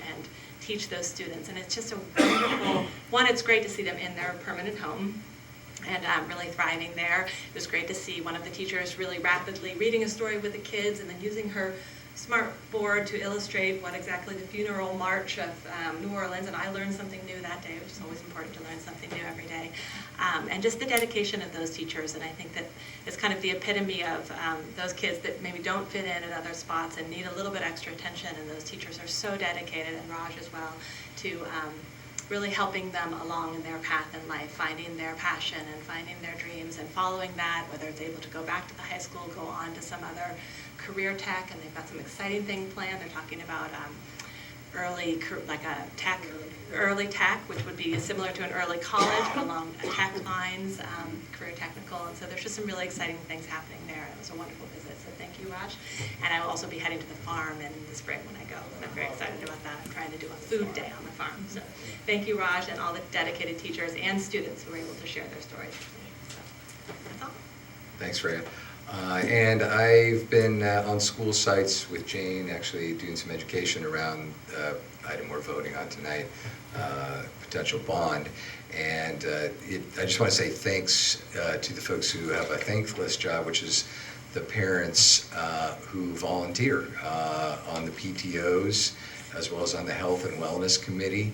teach those students. And it's just a wonderful, one, it's great to see them in their permanent home and really thriving there. It was great to see one of the teachers really rapidly reading a story with the kids and then using her smart board to illustrate what exactly the funeral march of New Orleans, and I learned something new that day, which is always important to learn something new every day. And just the dedication of those teachers, and I think that it's kind of the epitome of those kids that maybe don't fit in at other spots and need a little bit extra attention, and those teachers are so dedicated, and Raj as well, to really helping them along in their path in life, finding their passion and finding their dreams and following that, whether it's able to go back to the high school, go on to some other career tech, and they've got some exciting things planned. They're talking about early tech, which would be similar to an early college, but along tech lines, career technical, and so there's just some really exciting things happening there. It was a wonderful visit, so thank you, Raj. And I will also be heading to the farm in the spring when I go, and I'm very excited about that. I'm trying to do a food day on the farm, so thank you, Raj, and all the dedicated teachers and students who were able to share their stories with me. So that's all. Thanks, Freya. And I've been on school sites with Jane, actually doing some education around the item we're voting on tonight, potential bond. And I just want to say thanks to the folks who have a thankless job, which is the parents who volunteer on the PTOs, as well as on the Health and Wellness Committee.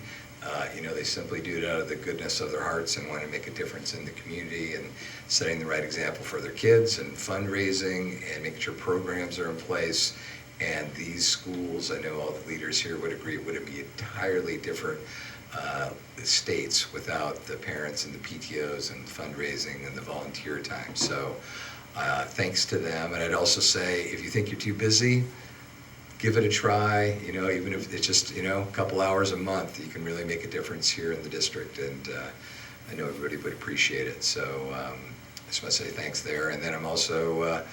They simply do it out of the goodness of their hearts and want to make a difference in the community and setting the right example for their kids and fundraising and making sure programs are in place. And these schools, I know all the leaders here would agree, it would be entirely different states without the parents and the PTOs and fundraising and the volunteer time. So thanks to them. And I'd also say, if you think you're too busy, give it a try, even if it's just, a couple hours a month, you can really make a difference here in the district, and I know everybody would appreciate it. So I just want to say thanks there. And then I'm also,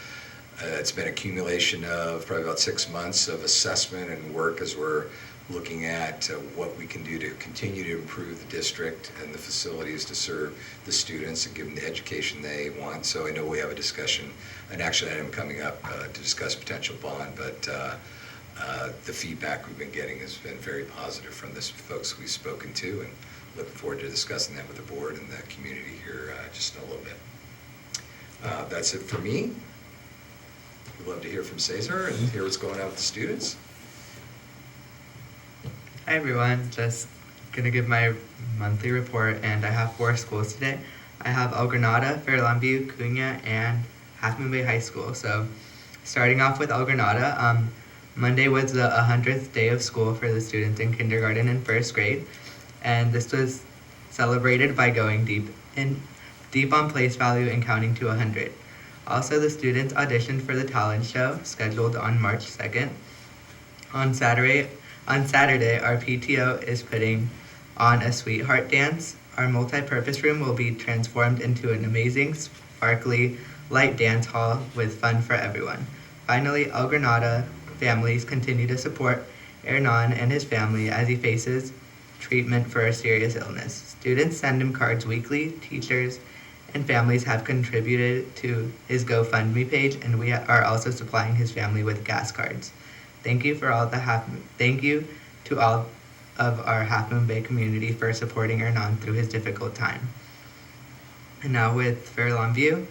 it's been accumulation of probably about 6 months of assessment and work as we're looking at what we can do to continue to improve the district and the facilities to serve the students and give them the education they want. So I know we have a discussion, an action item coming up to discuss potential bond, but the feedback we've been getting has been very positive from the folks we've spoken to, and looking forward to discussing that with the board and the community here just in a little bit. That's it for me. We'd love to hear from Cesar and hear what's going on with the students. Hi everyone, just gonna give my monthly report, and I have 4 schools today. I have El Granada, Fair Longview, Cunha, and Half Moon Bay High School. So starting off with El Granada, Monday was the 100th day of school for the students in kindergarten and first grade, and this was celebrated by going deep on place value and counting to 100. Also, the students auditioned for the talent show scheduled on March 2nd. On Saturday, our PTO is putting on a sweetheart dance. Our multi-purpose room will be transformed into an amazing, sparkly, light dance hall with fun for everyone. Finally, El Granada families continue to support Hernan and his family as he faces treatment for a serious illness. Students send him cards weekly, teachers and families have contributed to his GoFundMe page, and we are also supplying his family with gas cards. Thank you to all of our Half Moon Bay community for supporting Hernan through his difficult time. And now with Fair Longview.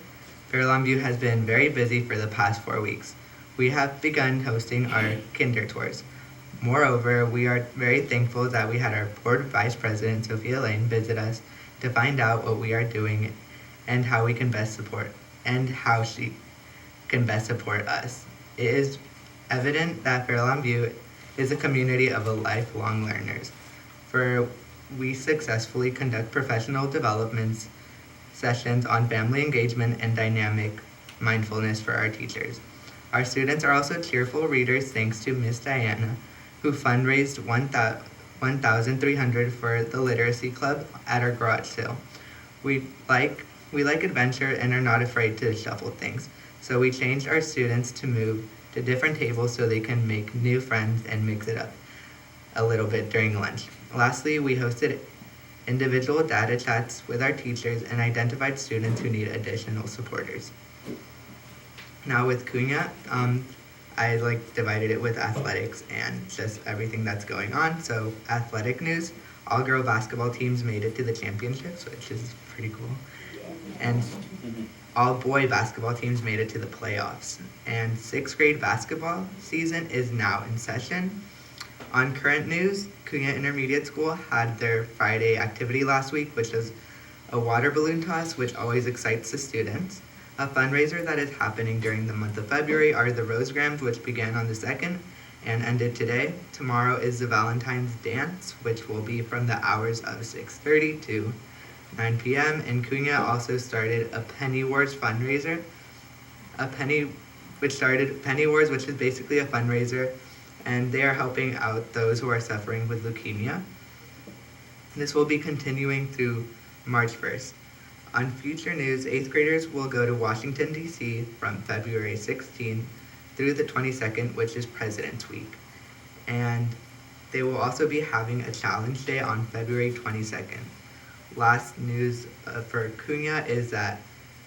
Fair Longview has been very busy for the past 4 weeks. We have begun hosting our kinder tours. Moreover, we are very thankful that we had our board vice president, Sophia Lane, visit us to find out what we are doing and how we can best support, and how she can best support us. It is evident that Fair Longview is a community of lifelong learners. For we successfully conduct professional development sessions on family engagement and dynamic mindfulness for our teachers. Our students are also cheerful readers thanks to Miss Diana, who fundraised $1,300 for the Literacy Club at our garage sale. We like adventure and are not afraid to shuffle things, so we changed our students to move to different tables so they can make new friends and mix it up a little bit during lunch. Lastly, we hosted individual data chats with our teachers and identified students who need additional supporters. Now with Cunha, I divided it with athletics and just everything that's going on. So athletic news, all girl basketball teams made it to the championships, which is pretty cool. And all boy basketball teams made it to the playoffs. And 6th grade basketball season is now in session. On current news, Cunha Intermediate School had their Friday activity last week, which is a water balloon toss, which always excites the students. A fundraiser that is happening during the month of February are the Rosegrams, which began on the 2nd and ended today. Tomorrow is the Valentine's Dance, which will be from the hours of 6:30 to 9 p.m. And Cunha also started a Penny Wars fundraiser. Penny Wars, which is basically a fundraiser, and they are helping out those who are suffering with leukemia. This will be continuing through March 1st. On future news, 8th graders will go to Washington, D.C. from February 16th through the 22nd, which is President's Week. And they will also be having a challenge day on February 22nd. Last news for Cunha is that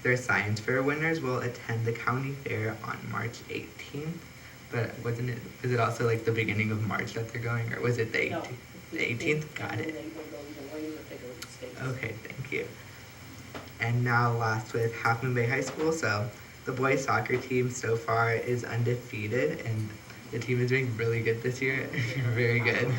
their science fair winners will attend the county fair on March 18th. But was it also the beginning of March that they're going, or was it the 18th? No, the 18th? Got it. Okay, thank you. And now last with Half Moon Bay High School. So the boys soccer team so far is undefeated, and the team is doing really good this year. Very good.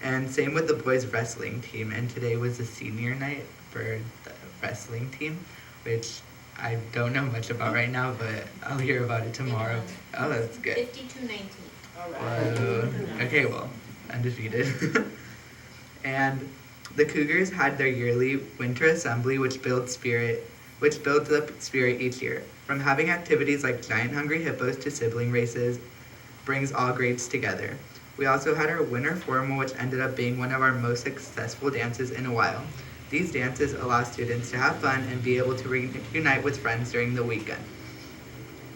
And same with the boys wrestling team. And today was the senior night for the wrestling team, which I don't know much about right now, but I'll hear about it tomorrow. Oh, that's good. 52-19. All right. Whoa. Okay, well, undefeated. And the Cougars had their yearly winter assembly, which builds up spirit each year. From having activities like giant hungry hippos to sibling races, brings all grades together. We also had our winter formal, which ended up being one of our most successful dances in a while. These dances allow students to have fun and be able to reunite with friends during the weekend.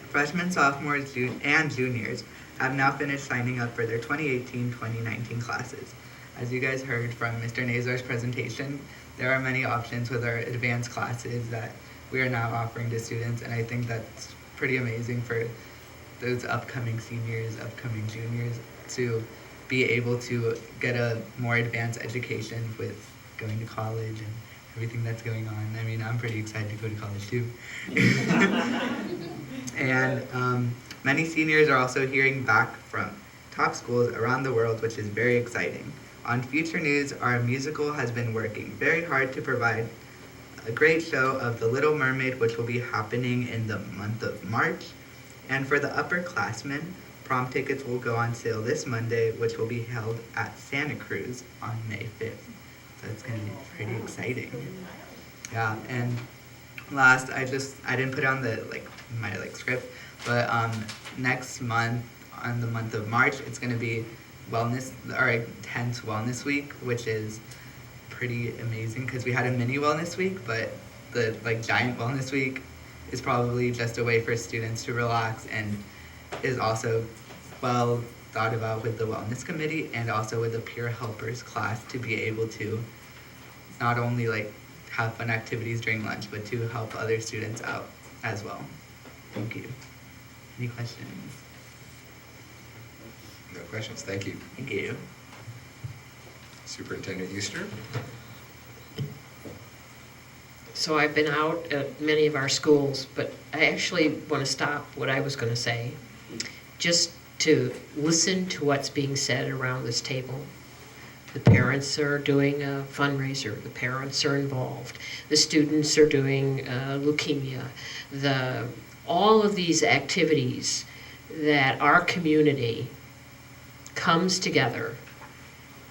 Freshmen, sophomores, and juniors have now finished signing up for their 2018-2019 classes. As you guys heard from Mr. Nazar's presentation, there are many options with our advanced classes that we are now offering to students, and I think that's pretty amazing for those upcoming seniors, upcoming juniors, to be able to get a more advanced education with going to college and everything that's going on. I mean, I'm pretty excited to go to college too. And many seniors are also hearing back from top schools around the world, which is very exciting. On future news, our musical has been working very hard to provide a great show of The Little Mermaid, which will be happening in the month of March. And for the upperclassmen, prom tickets will go on sale this Monday, which will be held at Santa Cruz on May 5th. So it's going to be pretty exciting. Yeah, and last, I didn't put on my script, but next month, on the month of March, it's going to be Intense Wellness Week, which is pretty amazing because we had a mini wellness week, but the like giant wellness week is probably just a way for students to relax and is also well thought about with the wellness committee and also with the peer helpers class to be able to not only like have fun activities during lunch, but to help other students out as well. Thank you. Any questions? No questions, thank you. Thank you. Superintendent Euster? So I've been out at many of our schools, but I actually want to stop what I was going to say, just to listen to what's being said around this table. The parents are doing a fundraiser, the parents are involved, the students are doing leukemia, all of these activities that our community comes together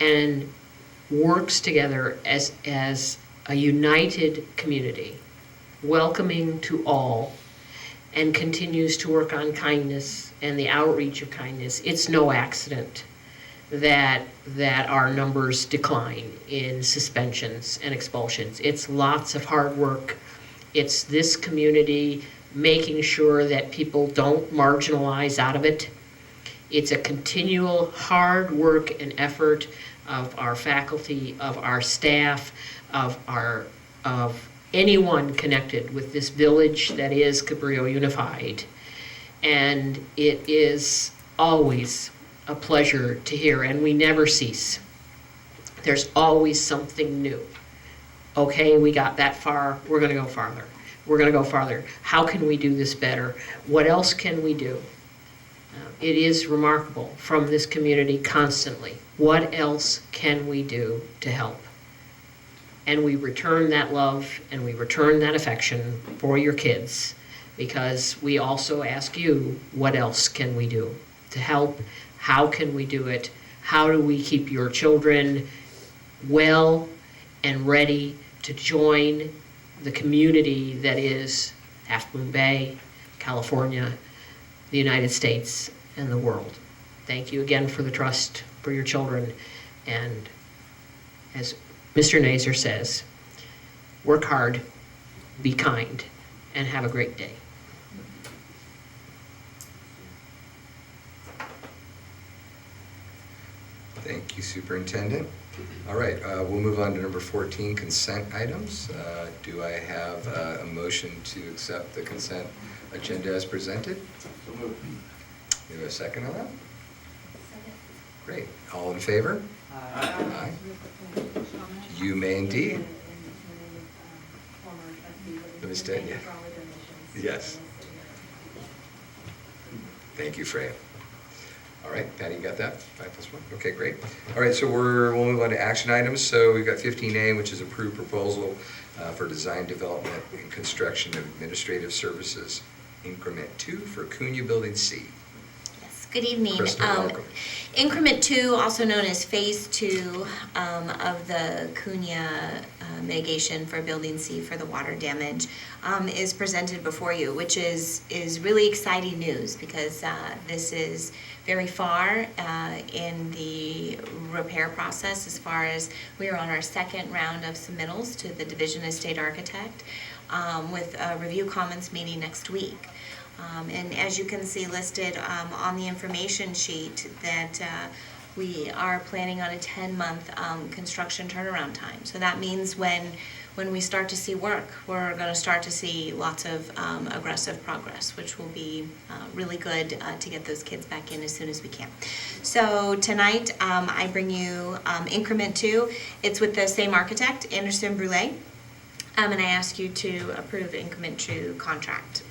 and works together as a united community, welcoming to all, and continues to work on kindness and the outreach of kindness. It's no accident that our numbers decline in suspensions and expulsions. It's lots of hard work. It's this community making sure that people don't marginalize out of it. It's a continual hard work and effort of our faculty, of our staff, of anyone connected with this village that is Cabrillo Unified. And it is always a pleasure to hear, and we never cease. There's always something new. Okay, we got that far, we're gonna go farther. We're gonna go farther. How can we do this better? What else can we do? It is remarkable from this community constantly. What else can we do to help? And we return that love and we return that affection for your kids, because we also ask you, what else can we do to help? How can we do it? How do we keep your children well and ready to join the community that is Half Moon Bay, California, the United States, and the world? Thank you again for the trust for your children. And as Mr. Naser says, work hard, be kind, and have a great day. Thank you, Superintendent. All right, we'll move on to number 14, consent items. Do I have a motion to accept the consent agenda as presented? So moved. Do you have a second on that? Great. All in favor? Aye. You may indeed. Ms. Daniel. Yes. Thank you, Freya. All right, Patty, you got that? 5+1? Okay, great. All right, so we'll move on to action items. So we've got 15A, which is approved proposal for design, development, and construction of administrative services, increment 2 for Cunha Building C. Good evening. Krista, welcome. Increment 2, also known as Phase 2 of the Cunha mitigation for Building C for the water damage, is presented before you, which is really exciting news, because this is very far in the repair process, as far as we are on our second round of submittals to the Division of State Architect, with a review comments meeting next week. And as you can see listed on the information sheet, that we are planning on a 10-month construction turnaround time. So that means when we start to see work, we're going to start to see lots of aggressive progress, which will be really good to get those kids back in as soon as we can. So tonight I bring you increment 2. It's with the same architect, Anderson Brule, and I ask you to approve increment 2 contract.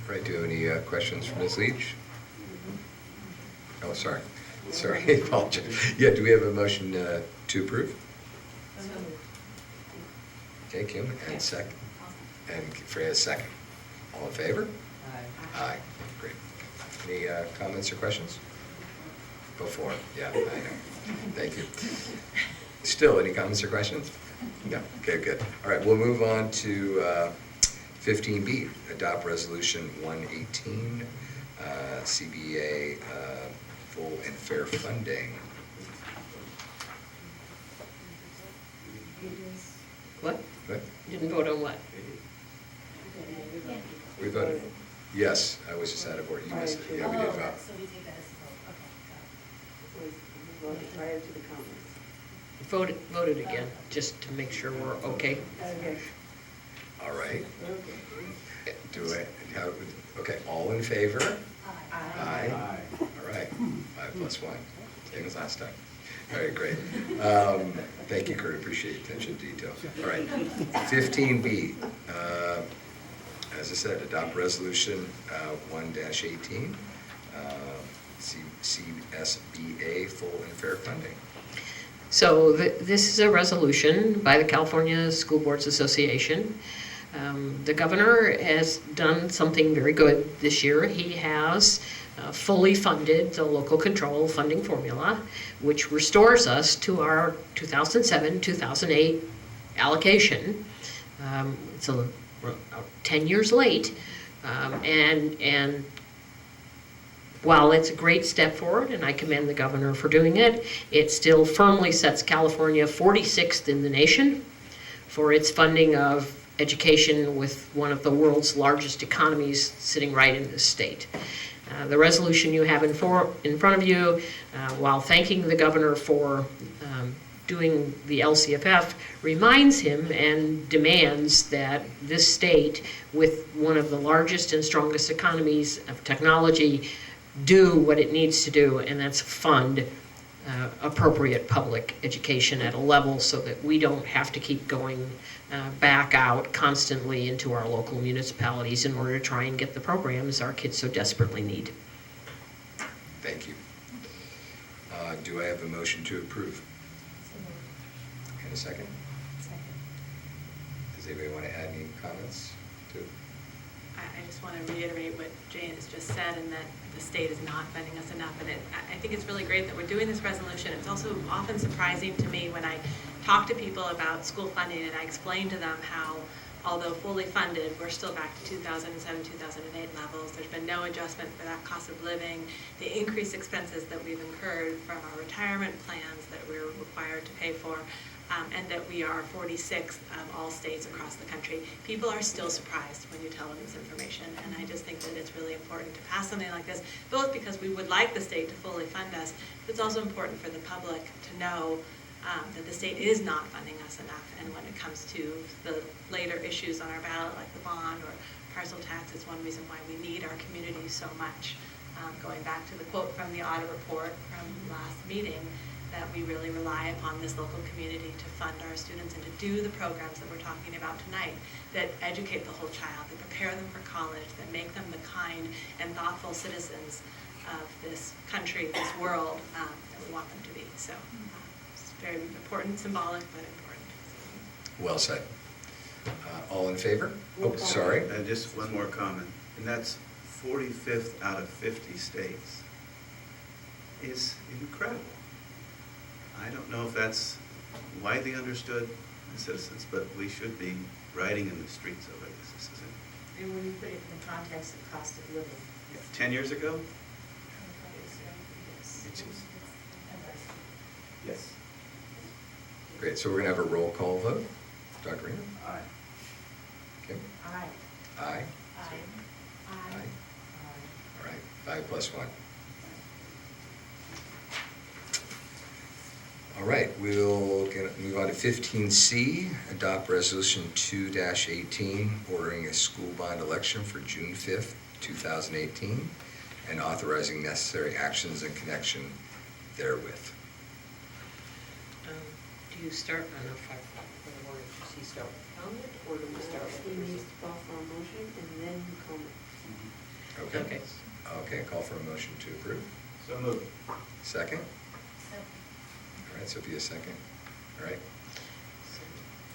Right, do you have any questions for Ms. Leach? Oh, sorry, I apologize. Yeah, do we have a motion to approve? Okay, Kim, and second. And Freya, second. All in favor? Aye. Aye, great. Any comments or questions? Before, yeah, I know. Thank you. Still, any comments or questions? No, okay, good. All right, we'll move on to 15B, adopt resolution 118, CBA full and fair funding. Didn't vote on what? We voted, yes, I was just out of order, you missed it, yeah, we did vote. So we take that as a vote, okay. Prior to the comments. Voted again, just to make sure we're okay. Okay. All right. Do it, okay, all in favor? Aye. All right, 5 plus 1, same as last time. All right, great. Thank you, Kurt, appreciate your attention to detail. All right, 15B, as I said, adopt resolution 1-18, CSBA full and fair funding. So this is a resolution by the California School Boards Association. The governor has done something very good this year. He has fully funded the local control funding formula, which restores us to our 2007-2008 allocation. It's 10 years late, and while it's a great step forward, and I commend the governor for doing it, it still firmly sets California 46th in the nation for its funding of education, with one of the world's largest economies sitting right in this state. The resolution you have in front of you, while thanking the governor for doing the LCFF, reminds him and demands that this state, with one of the largest and strongest economies of technology, do what it needs to do, and that's fund appropriate public education at a level so that we don't have to keep going back out constantly into our local municipalities in order to try and get the programs our kids so desperately need. Thank you. Do I have a motion to approve? And a second? Second. Does anybody want to add any comments to? I just want to reiterate what Jane has just said, and that the state is not funding us enough. And I think it's really great that we're doing this resolution. It's also often surprising to me when I talk to people about school funding and I explain to them how, although fully funded, we're still back to 2007, 2008 levels. There's been no adjustment for that cost of living, the increased expenses that we've incurred from our retirement plans that we're required to pay for, and that we are 46th of all states across the country. People are still surprised when you tell them this information, and I just think that it's really important to pass something like this, both because we would like the state to fully fund us, but it's also important for the public to know that the state is not funding us enough. And when it comes to the later issues on our ballot, like the bond or parcel tax, it's one reason why we need our community so much. Going back to the quote from the audit report from last meeting, that we really rely upon this local community to fund our students and to do the programs that we're talking about tonight, that educate the whole child, that prepare them for college, that make them the kind and thoughtful citizens of this country, this world, that we want them to be. So it's very important, symbolic, but important. Well said. All in favor? Oh, sorry. Just one more comment, and that's 45th out of 50 states. Is incredible. I don't know if that's widely understood by citizens, but we should be riding in the streets of it. This isn't. And when you put it in the context of cost of living. Yeah, 10 years ago? Yes. It's just, yes. Great, so we're going to have a roll call vote. Dr. Reno? Aye. Kim? Aye. Aye. Aye. Aye. All right, 5 plus 1. All right, we'll move on to 15C, adopt resolution 2-18, ordering a school bond election for June 5th, 2018, and authorizing necessary actions in connection therewith. Do you start, I don't know if does he start with comment, or do we start with? He needs to call for a motion and then comment. Okay. Okay, call for a motion to approve. So moved. Second? All right, Sophia, second. All right.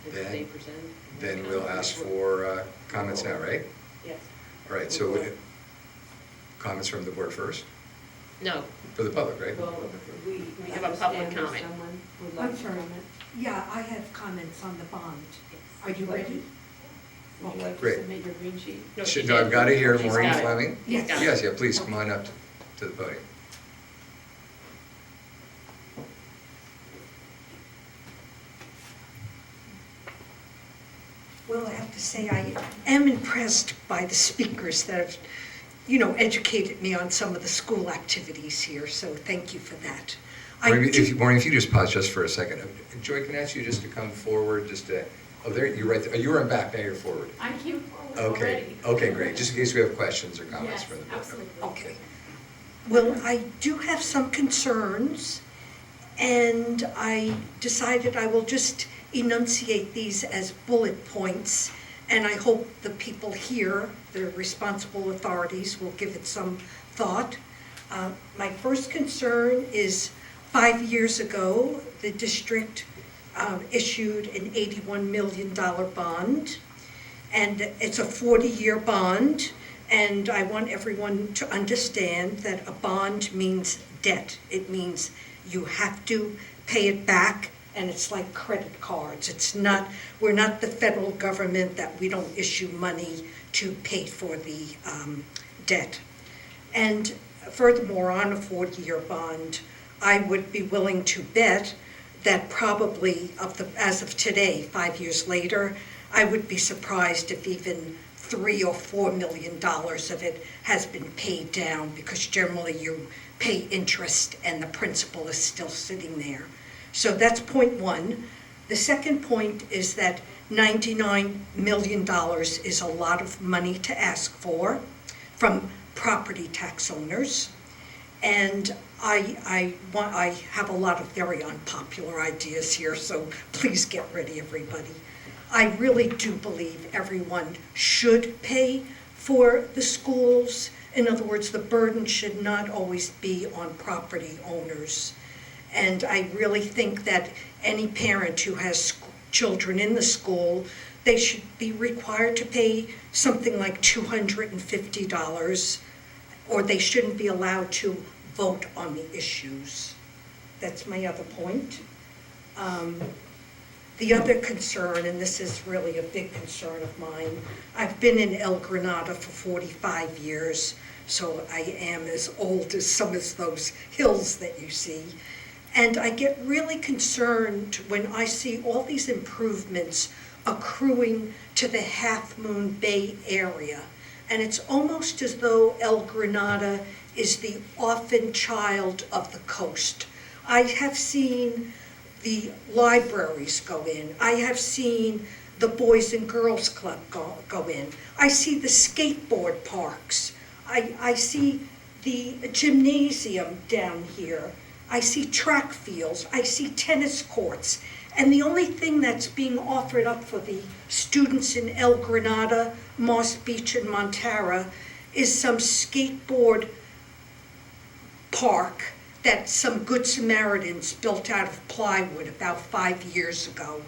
If they present. Then we'll ask for comments now, right? Yes. All right, so comments from the board first? No. For the public, right? Well, We have a public understand if comment. Someone would I'm like to sorry. comment. Yeah, I have comments on the bond. Are you ready? Would you like to Great. submit your green sheet? No, No, I've got it here, She's Maureen got it. Fleming. Yes. Yes, yeah, please, come on up to the podium. Well, I have to say, I am impressed by the speakers that have, educated me on some of the school activities here, so thank you for that. Maureen, if you just pause just for a second. Joy, can I ask you just to come forward, there, you're right there. You were in back, now you're forward. I came forward Okay, okay, great. Just in case we have questions or comments Yes, from the board. absolutely. Okay. Well, I do have some concerns, and I decided I will just enunciate these as bullet points, and I hope the people here, the responsible authorities, will give it some thought. My first concern is 5 years ago, the district issued an $81 million bond, and it's a 40-year bond, and I want everyone to understand that a bond means debt. It means you have to pay it back, and it's like credit cards. We're not the federal government that we don't issue money to pay for the debt. And furthermore, on a 40-year bond, I would be willing to bet that probably as of today, 5 years later, I would be surprised if even $3 or $4 million of it has been paid down, because generally you pay interest and the principal is still sitting there. So that's point one. The second point is that $99 million is a lot of money to ask for from property tax owners. And I have a lot of very unpopular ideas here, so please get ready, everybody. I really do believe everyone should pay for the schools. In other words, the burden should not always be on property owners. And I really think that any parent who has children in the school, they should be required to pay something like $250, or they shouldn't be allowed to vote on the issues. That's my other point. The other concern, and this is really a big concern of mine, I've been in El Granada for 45 years, so I am as old as some of those hills that you see. And I get really concerned when I see all these improvements accruing to the Half Moon Bay area. And it's almost as though El Granada is the orphan child of the coast. I have seen the libraries go in. I have seen the Boys and Girls Club go in. I see the skateboard parks. I see the gymnasium down here. I see track fields. I see tennis courts. And the only thing that's being offered up for the students in El Granada, Moss Beach, and Montara is some skateboard park that some Good Samaritans built out of plywood about 5 years ago.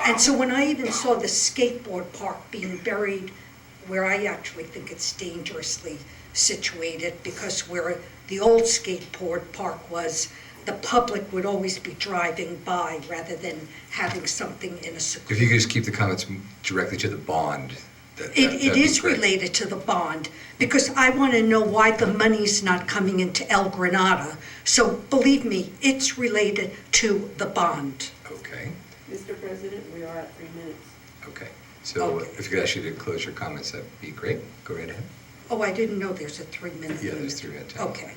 And so when I even saw the skateboard park being buried where I actually think it's dangerously situated, because where the old skateboard park was, the public would always be driving by rather than having something in a secluded. If you could just keep the comments directly to the bond. It is related to the bond, because I want to know why the money's not coming into El Granada. So believe me, it's related to the bond. Okay, Mr. President, we are at 3 minutes. okay. So if you could ask you to close your comments, that'd be great. Go right ahead. Oh, I didn't know there's a 3-minute limit. Yeah, there's 3 minute time. Okay.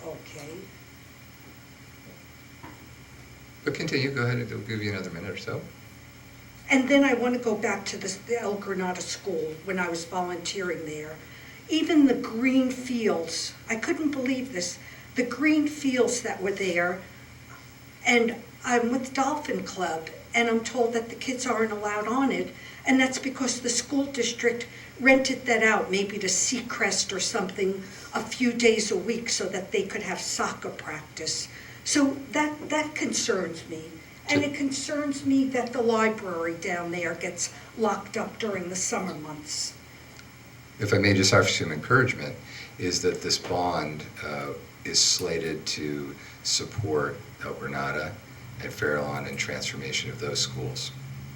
Okay. But continue, go ahead, it'll give you another minute or so. And then I want to go back to the El Granada School when I was volunteering there. Even the green fields, I couldn't believe this, the green fields that were there, and I'm with Dolphin Club, and I'm told that the kids aren't allowed on it, and that's because the school district rented that out, maybe to Seacrest or something, a few days a week so that they could have soccer practice. So that concerns me. And it concerns me that the library down there gets locked up during the summer months. If I may just offer some encouragement, is that this bond is slated to support El Granada and Farallon and transformation of those schools.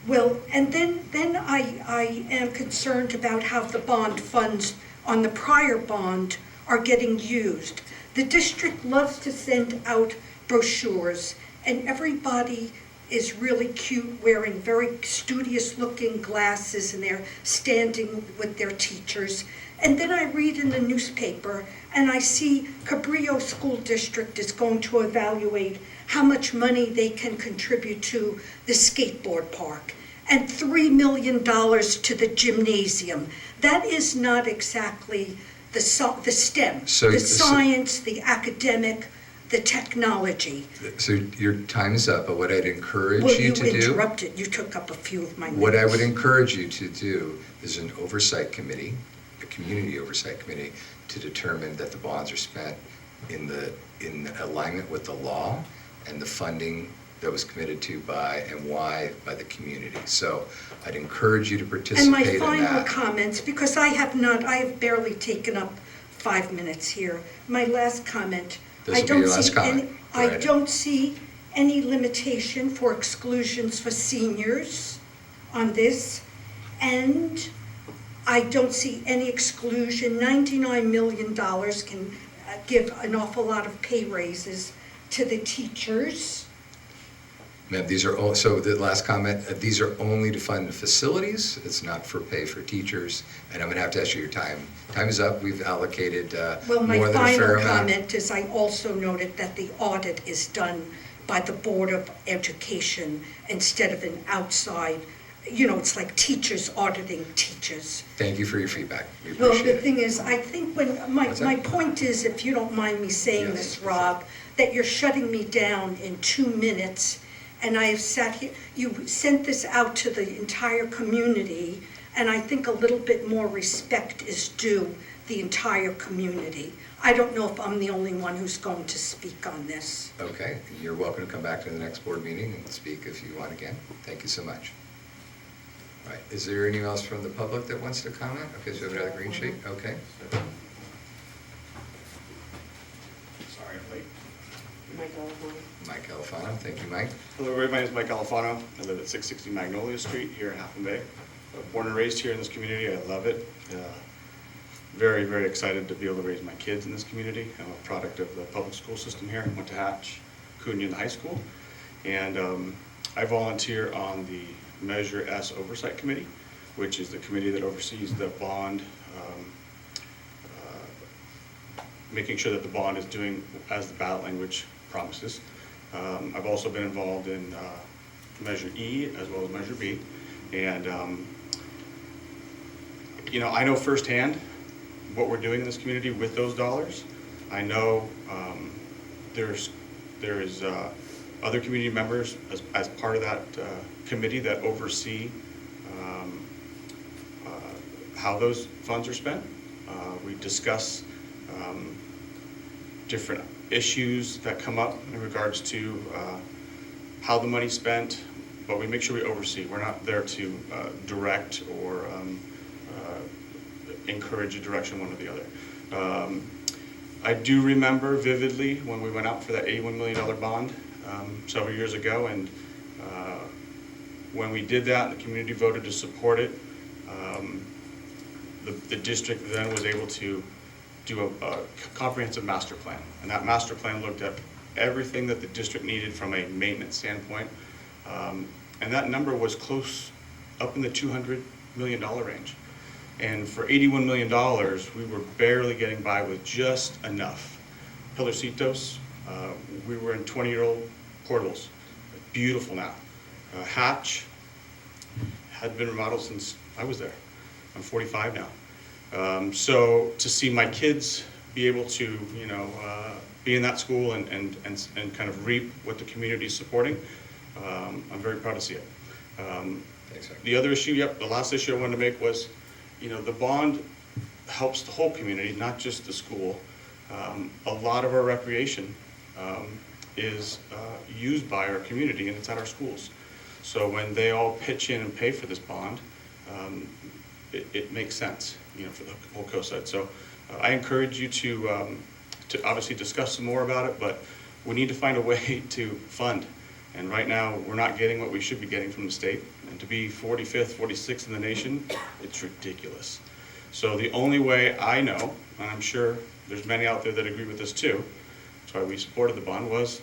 Well, and then I am concerned about how the bond funds on the prior bond are getting used. The district loves to send out brochures, and everybody is really cute, wearing very studious-looking glasses, and they're standing with their teachers. And then I read in the newspaper, and I see Cabrillo School District is going to evaluate how much money they can contribute to the skateboard park, and $3 million to the gymnasium. That is not exactly the STEM, the science, the academic, the technology. So your time is up, but what I'd encourage Well, you to do. you interrupted, you took up a few of my minutes. What I would encourage you to do is an oversight committee, a community oversight committee, to determine that the bonds are spent in alignment with the law and the funding that was committed to by and why by the community. So I'd encourage you to participate in that. And my final comments, because I have barely taken up 5 minutes here. My last comment. This will be your last comment. I don't see any limitation for exclusions for seniors on this, and I don't see any exclusion. $99 million can give an awful lot of pay raises to the teachers. Ma'am, these are all, so the last comment, these are only to fund the facilities. It's not for pay for teachers. And I'm gonna have to ask you your time. Time is up. We've allocated Well, my more than a fair final amount. comment is I also noted that the audit is done by the Board of Education instead of an outside, it's like teachers auditing teachers. Thank you for your feedback. We Well, appreciate the it. thing is, I think my point is, if you don't mind me saying this, Rob, that you're shutting me down in 2 minutes, and I have sat here, you sent this out to the entire community, and I think a little bit more respect is due the entire community. I don't know if I'm the only one who's going to speak on this. Okay, you're welcome to come back to the next board meeting and speak if you want again. Thank you so much. All right, is there anyone else from the public that wants to comment? Okay, so we have another green sheet, okay. Sorry, I'm late. Mike Alfano, thank you, Mike. Hello, everybody. My name is Mike Alfano. I live at 660 Magnolia Street here in Half Moon Bay. Born and raised here in this community. I love it. Very, very excited to be able to raise my kids in this community. I'm a product of the public school system here. I went to Hatch, Cunha, and the high school. And I volunteer on the Measure S Oversight Committee, which is the committee that oversees the bond, making sure that the bond is doing as the ballot language promises. I've also been involved in Measure E as well as Measure B. And, I know firsthand what we're doing in this community with those dollars. I know there is other community members as part of that committee that oversee how those funds are spent. We discuss different issues that come up in regards to how the money's spent, but we make sure we oversee. We're not there to direct or encourage a direction one or the other. I do remember vividly when we went out for that $81 million bond several years ago, and when we did that, the community voted to support it. The district then was able to do a comprehensive master plan, and that master plan looked at everything that the district needed from a maintenance standpoint, and that number was close up in the $200 million range. And for $81 million, we were barely getting by with just enough. Pillarcitos, we were in 20-year-old portables, beautiful now. Hatch had been remodeled since I was there. I'm 45 now. So to see my kids be able to, be in that school and kind of reap what the community is supporting, I'm very proud to see it. The other issue, the last issue I wanted to make was, the bond helps the whole community, not just the school. A lot of our recreation is used by our community, and it's at our schools. So when they all pitch in and pay for this bond, it makes sense, for the whole coast side. So I encourage you to obviously discuss some more about it, but we need to find a way to fund. And right now, we're not getting what we should be getting from the state. And to be 45th, 46th in the nation, it's ridiculous. So the only way I know, and I'm sure there's many out there that agree with this too, that's why we supported the bond, was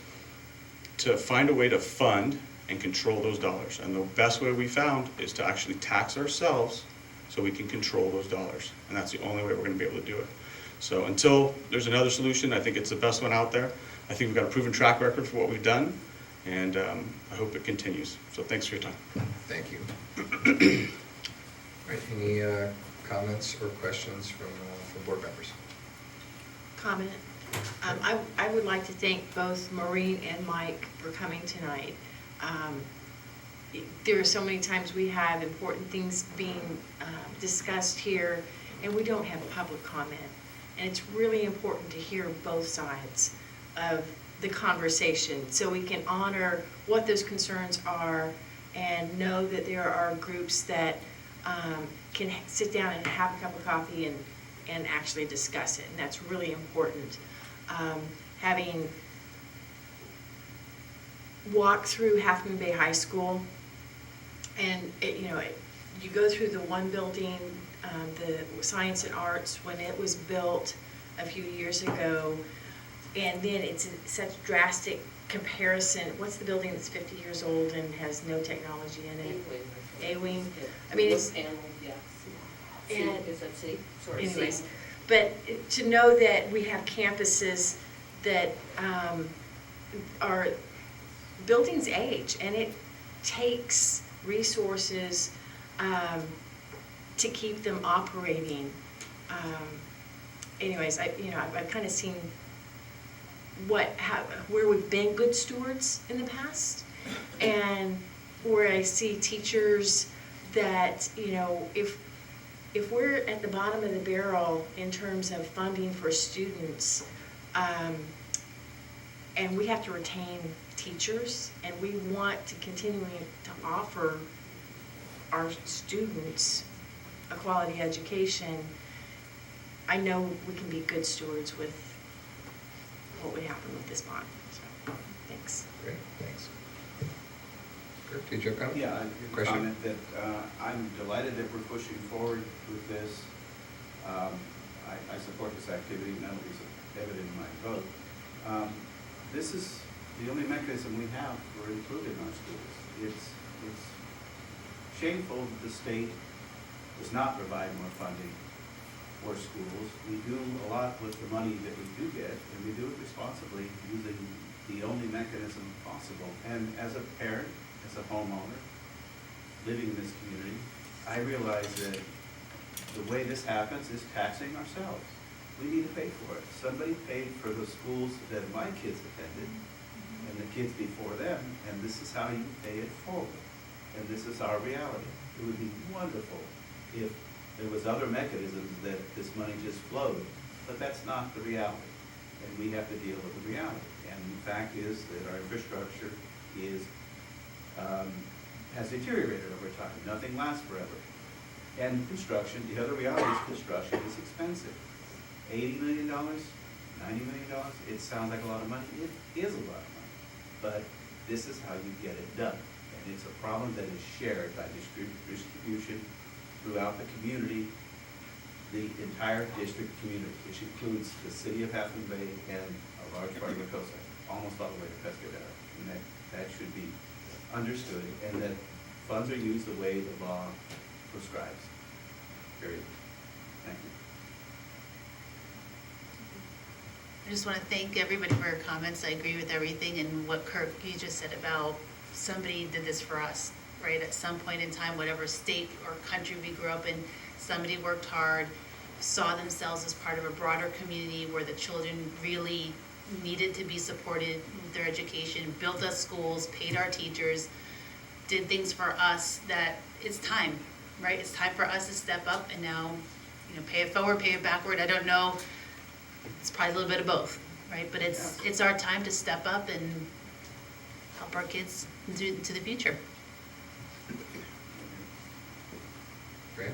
to find a way to fund and control those dollars. And the best way we found is to actually tax ourselves so we can control those dollars. And that's the only way we're going to be able to do it. So until there's another solution, I think it's the best one out there. I think we've got a proven track record for what we've done, and I hope it continues. So thanks for your time. Thank you. All right, any comments or questions from board members? Comment. I would like to thank both Maureen and Mike for coming tonight. There are so many times we have important things being discussed here, and we don't have a public comment. And it's really important to hear both sides of the conversation so we can honor what those concerns are and know that there are groups that can sit down and have a cup of coffee and actually discuss it. And that's really important. Having walked through Half Moon Bay High School, and you go through the one building, the Science and Arts, when it was built a few years ago, and then it's such drastic comparison. What's the building that's 50 years old and has no technology in it? A-Wing. I mean, it's... Is that C? Sorry, anyways, C. but to know that we have campuses that are, buildings age, and it takes resources to keep them operating. Anyways, I've kind of seen where we've been good stewards in the past, and where I see teachers that, if we're at the bottom of the barrel in terms of funding for students, and we have to retain teachers, and we want to continually to offer our students a quality education, I know we can be good stewards with what would happen with this bond. So, thanks. Great, thanks. Kirk, did you have a comment? Yeah, I Question? comment that I'm delighted that we're pushing forward with this. I support this activity, none of these are evident in my vote. This is the only mechanism we have for improving our schools. It's shameful that the state does not provide more funding for schools. We do a lot with the money that we do get, and we do it responsibly using the only mechanism possible. And as a parent, as a homeowner, living in this community, I realize that the way this happens is taxing ourselves. We need to pay for it. Somebody paid for the schools that my kids attended, and the kids before them, and this is how you pay it forward. And this is our reality. It would be wonderful if there was other mechanisms that this money just flowed, but that's not the reality. And we have to deal with the reality. And the fact is that our infrastructure has deteriorated over time. Nothing lasts forever. And construction, the other reality is construction is expensive. $80 million, $90 million, it sounds like a lot of money. It is a lot of money. But this is how you get it done. And it's a problem that is shared by distribution throughout the community, the entire district community, which includes the city of Half Moon Bay and a large part of Wacosa, almost all the way to Pescadero. And that should be understood, and that funds are used the way the law prescribes. Period. Thank you. I just want to thank everybody for your comments. I agree with everything, and what Kirk, you just said about somebody did this for us, right? At some point in time, whatever state or country we grew up in, somebody worked hard, saw themselves as part of a broader community where the children really needed to be supported with their education, built us schools, paid our teachers, did things for us that it's time, right? It's time for us to step up and now, pay it forward, pay it backward. I don't know. It's probably a little bit of both, right? But it's our time to step up and help our kids into the future. Great.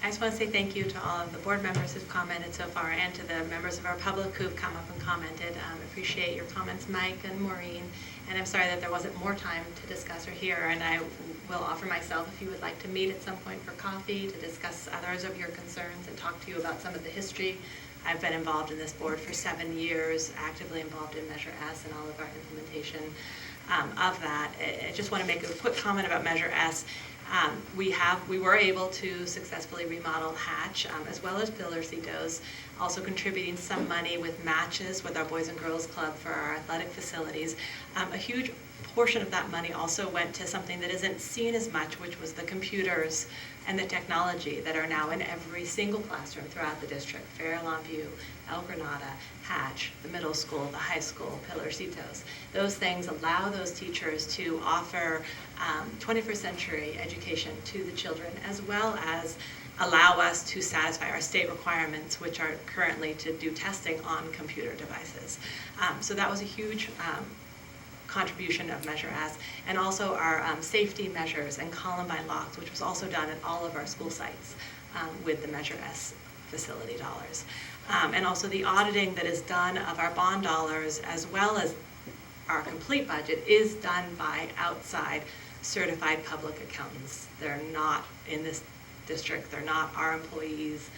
I just want to say thank you to all of the board members who've commented so far, and to the members of our public who've come up and commented. Appreciate your comments, Mike and Maureen. And I'm sorry that there wasn't more time to discuss or hear, and I will offer myself if you would like to meet at some point for coffee to discuss others of your concerns and talk to you about some of the history. I've been involved in this board for 7 years, actively involved in Measure S and all of our implementation. of that. I just want to make a quick comment about Measure S. We were able to successfully remodel Hatch, as well as Pillar Citos, also contributing some money with matches with our Boys and Girls Club for our athletic facilities. A huge portion of that money also went to something that isn't seen as much, which was the computers and the technology that are now in every single classroom throughout the district. Fair Longview, El Granada, Hatch, the middle school, the high school, Pillar Citos. Those things allow those teachers to offer 21st century education to the children, as well as allow us to satisfy our state requirements, which are currently to do testing on computer devices. So that was a huge contribution of Measure S, and also our safety measures and Columbine locks, which was also done at all of our school sites with the Measure S facility dollars. And also the auditing that is done of our bond dollars, as well as our complete budget, is done by outside certified public accountants. They're not in this district, they're not our employees.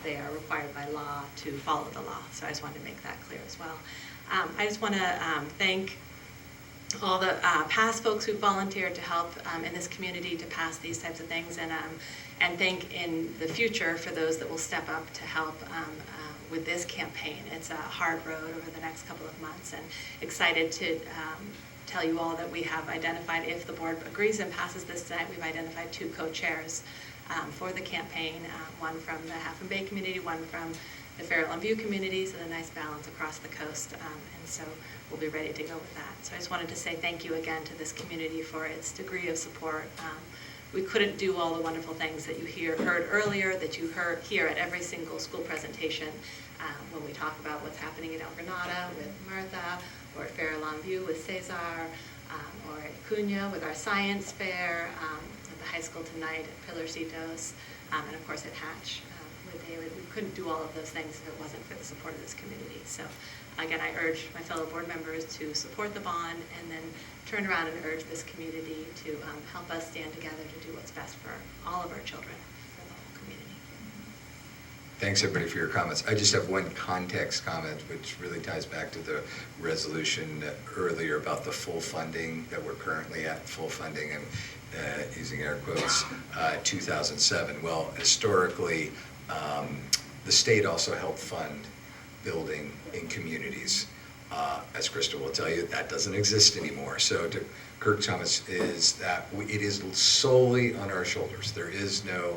They are required by law to follow the law. So I just wanted to make that clear as well. I just want to thank all the past folks who volunteered to help in this community to pass these types of things, and thank in the future for those that will step up to help with this campaign. It's a hard road over the next couple of months, and excited to tell you all that we have identified, if the board agrees and passes this tonight, we've identified 2 co-chairs for the campaign, one from the Half Moon Bay community, one from the Fair Longview community, so a nice balance across the coast, and so we'll be ready to go with that. So I just wanted to say thank you again to this community for its degree of support. We couldn't do all the wonderful things that you heard earlier, that you hear at every single school presentation when we talk about what's happening at El Granada with Martha, or at Fair Longview with Cesar, or at Cunha with our science fair, at the high school tonight at Pillar Citos, and of course at Hatch with David. We couldn't do all of those things if it wasn't for the support of this community. So again, I urge my fellow board members to support the bond, and then turn around and urge this community to help us stand together to do what's best for all of our children, for the whole community. Thanks, everybody, for your comments. I just have one context comment, which really ties back to the resolution earlier about the full funding, that we're currently at full funding, and using air quotes, 2007. Well, historically, the state also helped fund building in communities. As Krista will tell you, that doesn't exist anymore. So to Kirk's comments is that it is solely on our shoulders. There is no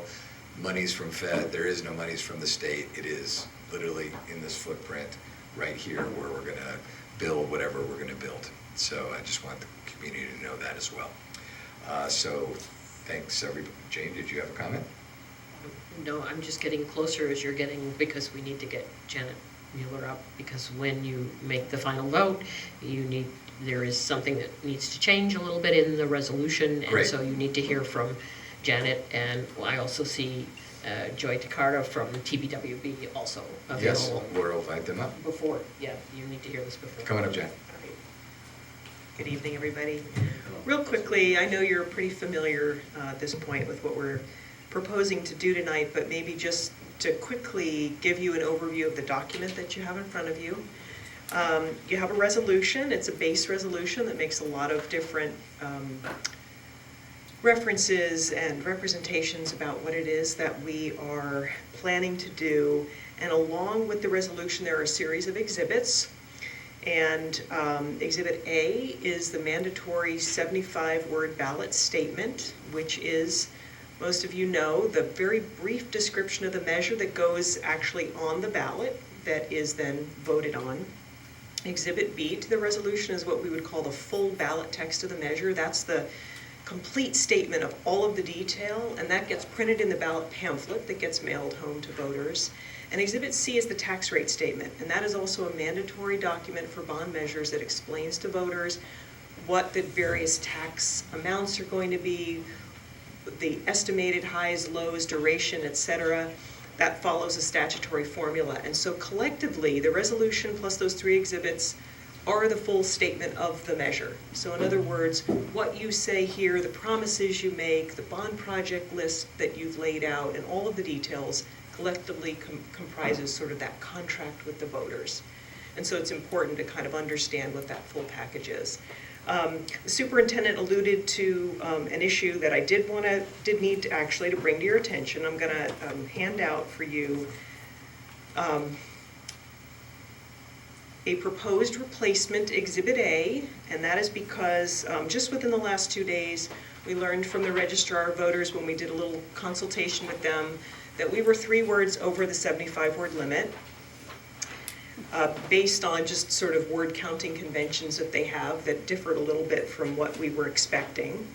monies from Fed, there is no monies from the state. It is literally in this footprint right here where we're gonna build whatever we're gonna build. So I just want the community to know that as well. So thanks, everybody. Jane, did you have a comment? No, I'm just getting closer as you're getting, because we need to get Janet Mueller up, because when you make the final vote, there is something that needs to change a little bit in the resolution, and Great. so you need to hear from Janet, and I also see Joy Takara from TBWB also available. Yes, Laura will invite them up. Before, yeah, you need to hear this before. Coming up, Jen. Good evening, everybody. Real quickly, I know you're pretty familiar at this point with what we're proposing to do tonight, but maybe just to quickly give you an overview of the document that you have in front of you. You have a resolution. It's a base resolution that makes a lot of different references and representations about what it is that we are planning to do. And along with the resolution, there are a series of exhibits. And Exhibit A is the mandatory 75-word ballot statement, which is, most of you know, the very brief description of the measure that goes actually on the ballot that is then voted on. Exhibit B to the resolution is what we would call the full ballot text of the measure. That's the complete statement of all of the detail, and that gets printed in the ballot pamphlet that gets mailed home to voters. And Exhibit C is the tax rate statement, and that is also a mandatory document for bond measures that explains to voters what the various tax amounts are going to be, the estimated highs, lows, duration, etc. That follows a statutory formula. And so collectively, the resolution plus those 3 exhibits are the full statement of the measure. So in other words, what you say here, the promises you make, the bond project list that you've laid out, and all of the details collectively comprises sort of that contract with the voters. And so it's important to kind of understand what that full package is. The superintendent alluded to an issue that I did need to actually to bring to your attention. I'm going to hand out for you a proposed replacement Exhibit A, and that is because just within the last 2 days, we learned from the registrar of voters when we did a little consultation with them that we were 3 words over the 75-word limit. Based on just sort of word counting conventions that they have that differed a little bit from what we were expecting.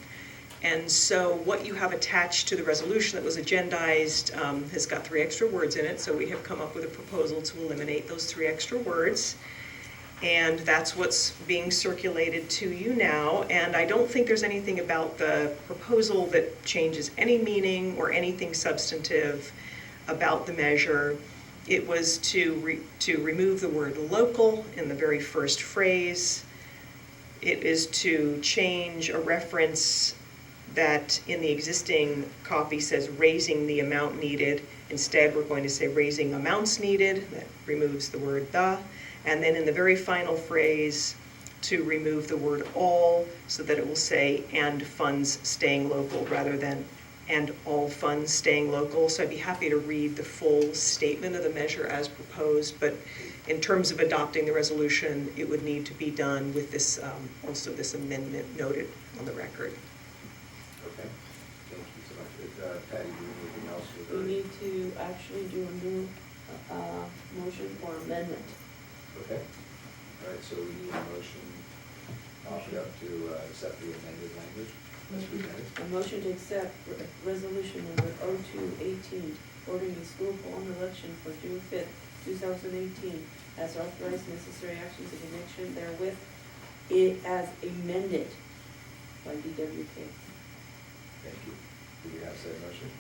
And so what you have attached to the resolution that was agendized has got 3 extra words in it, so we have come up with a proposal to eliminate those 3 extra words. And that's what's being circulated to you now, and I don't think there's anything about the proposal that changes any meaning or anything substantive about the measure. It was to remove the word local in the very first phrase. It is to change a reference that in the existing copy says raising the amount needed. Instead, we're going to say raising amounts needed. That removes the word the. And then in the very final phrase, to remove the word all so that it will say and funds staying local rather than and all funds staying local. So I'd be happy to read the full statement of the measure as proposed, but in terms of adopting the resolution, it would need to be done with this, also this amendment noted on the record. Okay, thank you so much. Patty, do you have anything else? We need to actually do a new motion for amendment. Okay. All right, so we need a motion offered up to accept the amended language as presented. A motion to accept resolution number 0218, ordering the school board election for June 5th, 2018, as authorized necessary actions in connection therewith, it as amended by DWK. Thank you. Do we have said motion?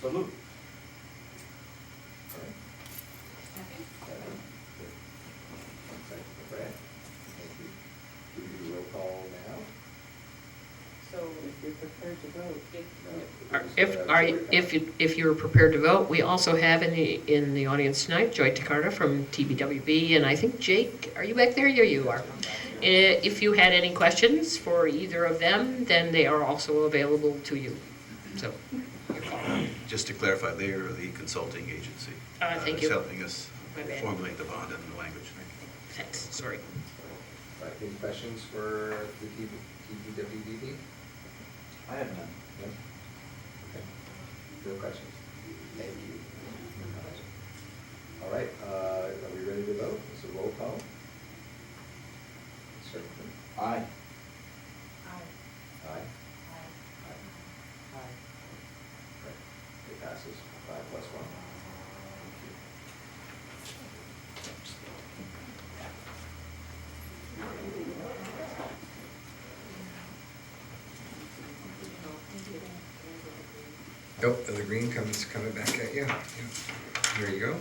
So moved. All right. Second. Second for Brad. Thank you. Do we do roll call now? So if you're prepared to vote, If you're prepared to vote, we also have in the audience tonight, Joy Takarda from TBWB, and I think Jake, are you back there? Here you are. If you had any questions for either of them, then they are also available to you. So, Just to clarify, they are the consulting agency. Thank you. That's helping us My bad. formulate the bond and the language. Thanks, sorry. All right, any questions for the TBWB? I have none. No? Okay. No questions? Thank you. All right, are we ready to vote? It's a roll call. Certainly. Aye. Aye. Aye. Right. It passes 5+1. Thank you. Oh, the green coming back at you. Yeah. Here you go.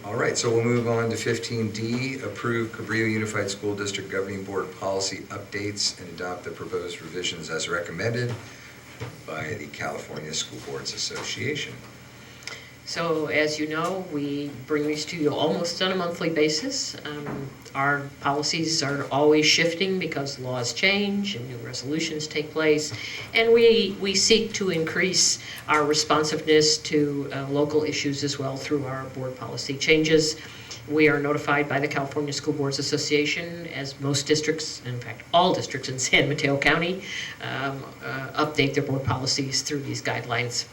All right, so we'll move on to 15D, approve Cabrillo Unified School District Governing Board policy updates and adopt the proposed revisions as recommended by the California School Boards Association. So as you know, we bring these to you almost on a monthly basis. Our policies are always shifting because laws change and new resolutions take place. And we seek to increase our responsiveness to local issues as well through our board policy changes. We are notified by the California School Boards Association, as most districts, in fact all districts in San Mateo County, update their board policies through these guidelines.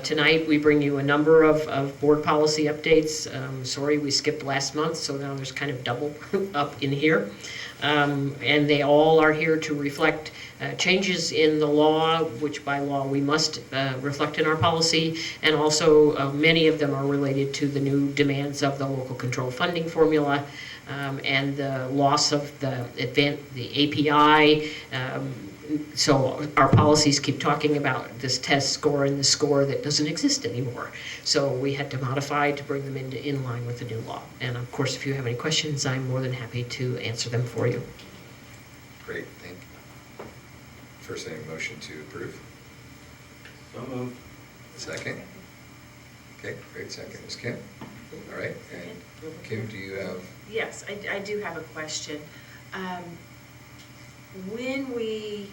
Tonight we bring you a number of board policy updates. Sorry we skipped last month, so now there's kind of double up in here. And they all are here to reflect changes in the law, which by law we must reflect in our policy, and also many of them are related to the new demands of the local control funding formula and the loss of the API. So our policies keep talking about this test score and the score that doesn't exist anymore. So we had to modify to bring them in line with the new law. And of course, if you have any questions, I'm more than happy to answer them for you. Great, thank you. First thing, motion to approve. So moved. Second? Okay, great, second. Ms. Kim? All right, and Kim, do you have? Yes, I do have a question. When we,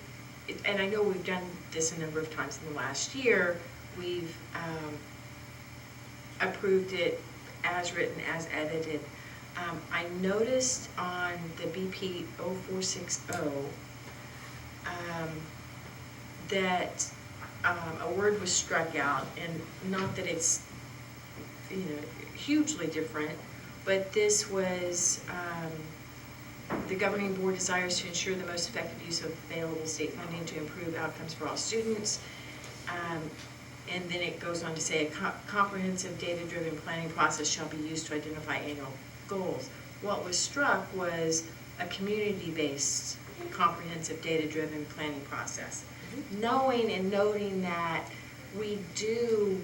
and I know we've done this a number of times in the last year, we've approved it as written, as edited. I noticed on the BP 0460 that a word was struck out, and not that it's, you know, hugely different, but this was, the governing board desires to ensure the most effective use of available state funding to improve outcomes for all students. And then it goes on to say a comprehensive data-driven planning process shall be used to identify annual goals. What was struck was a community-based comprehensive data-driven planning process. Knowing and noting that we do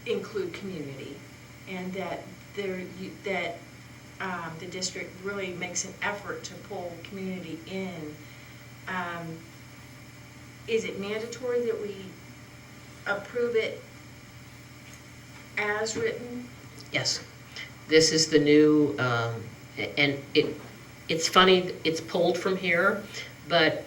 include community, and that the district really makes an effort to pull community in. Is it mandatory that we approve it as written? Yes. This is the new, and it's funny, it's pulled from here, but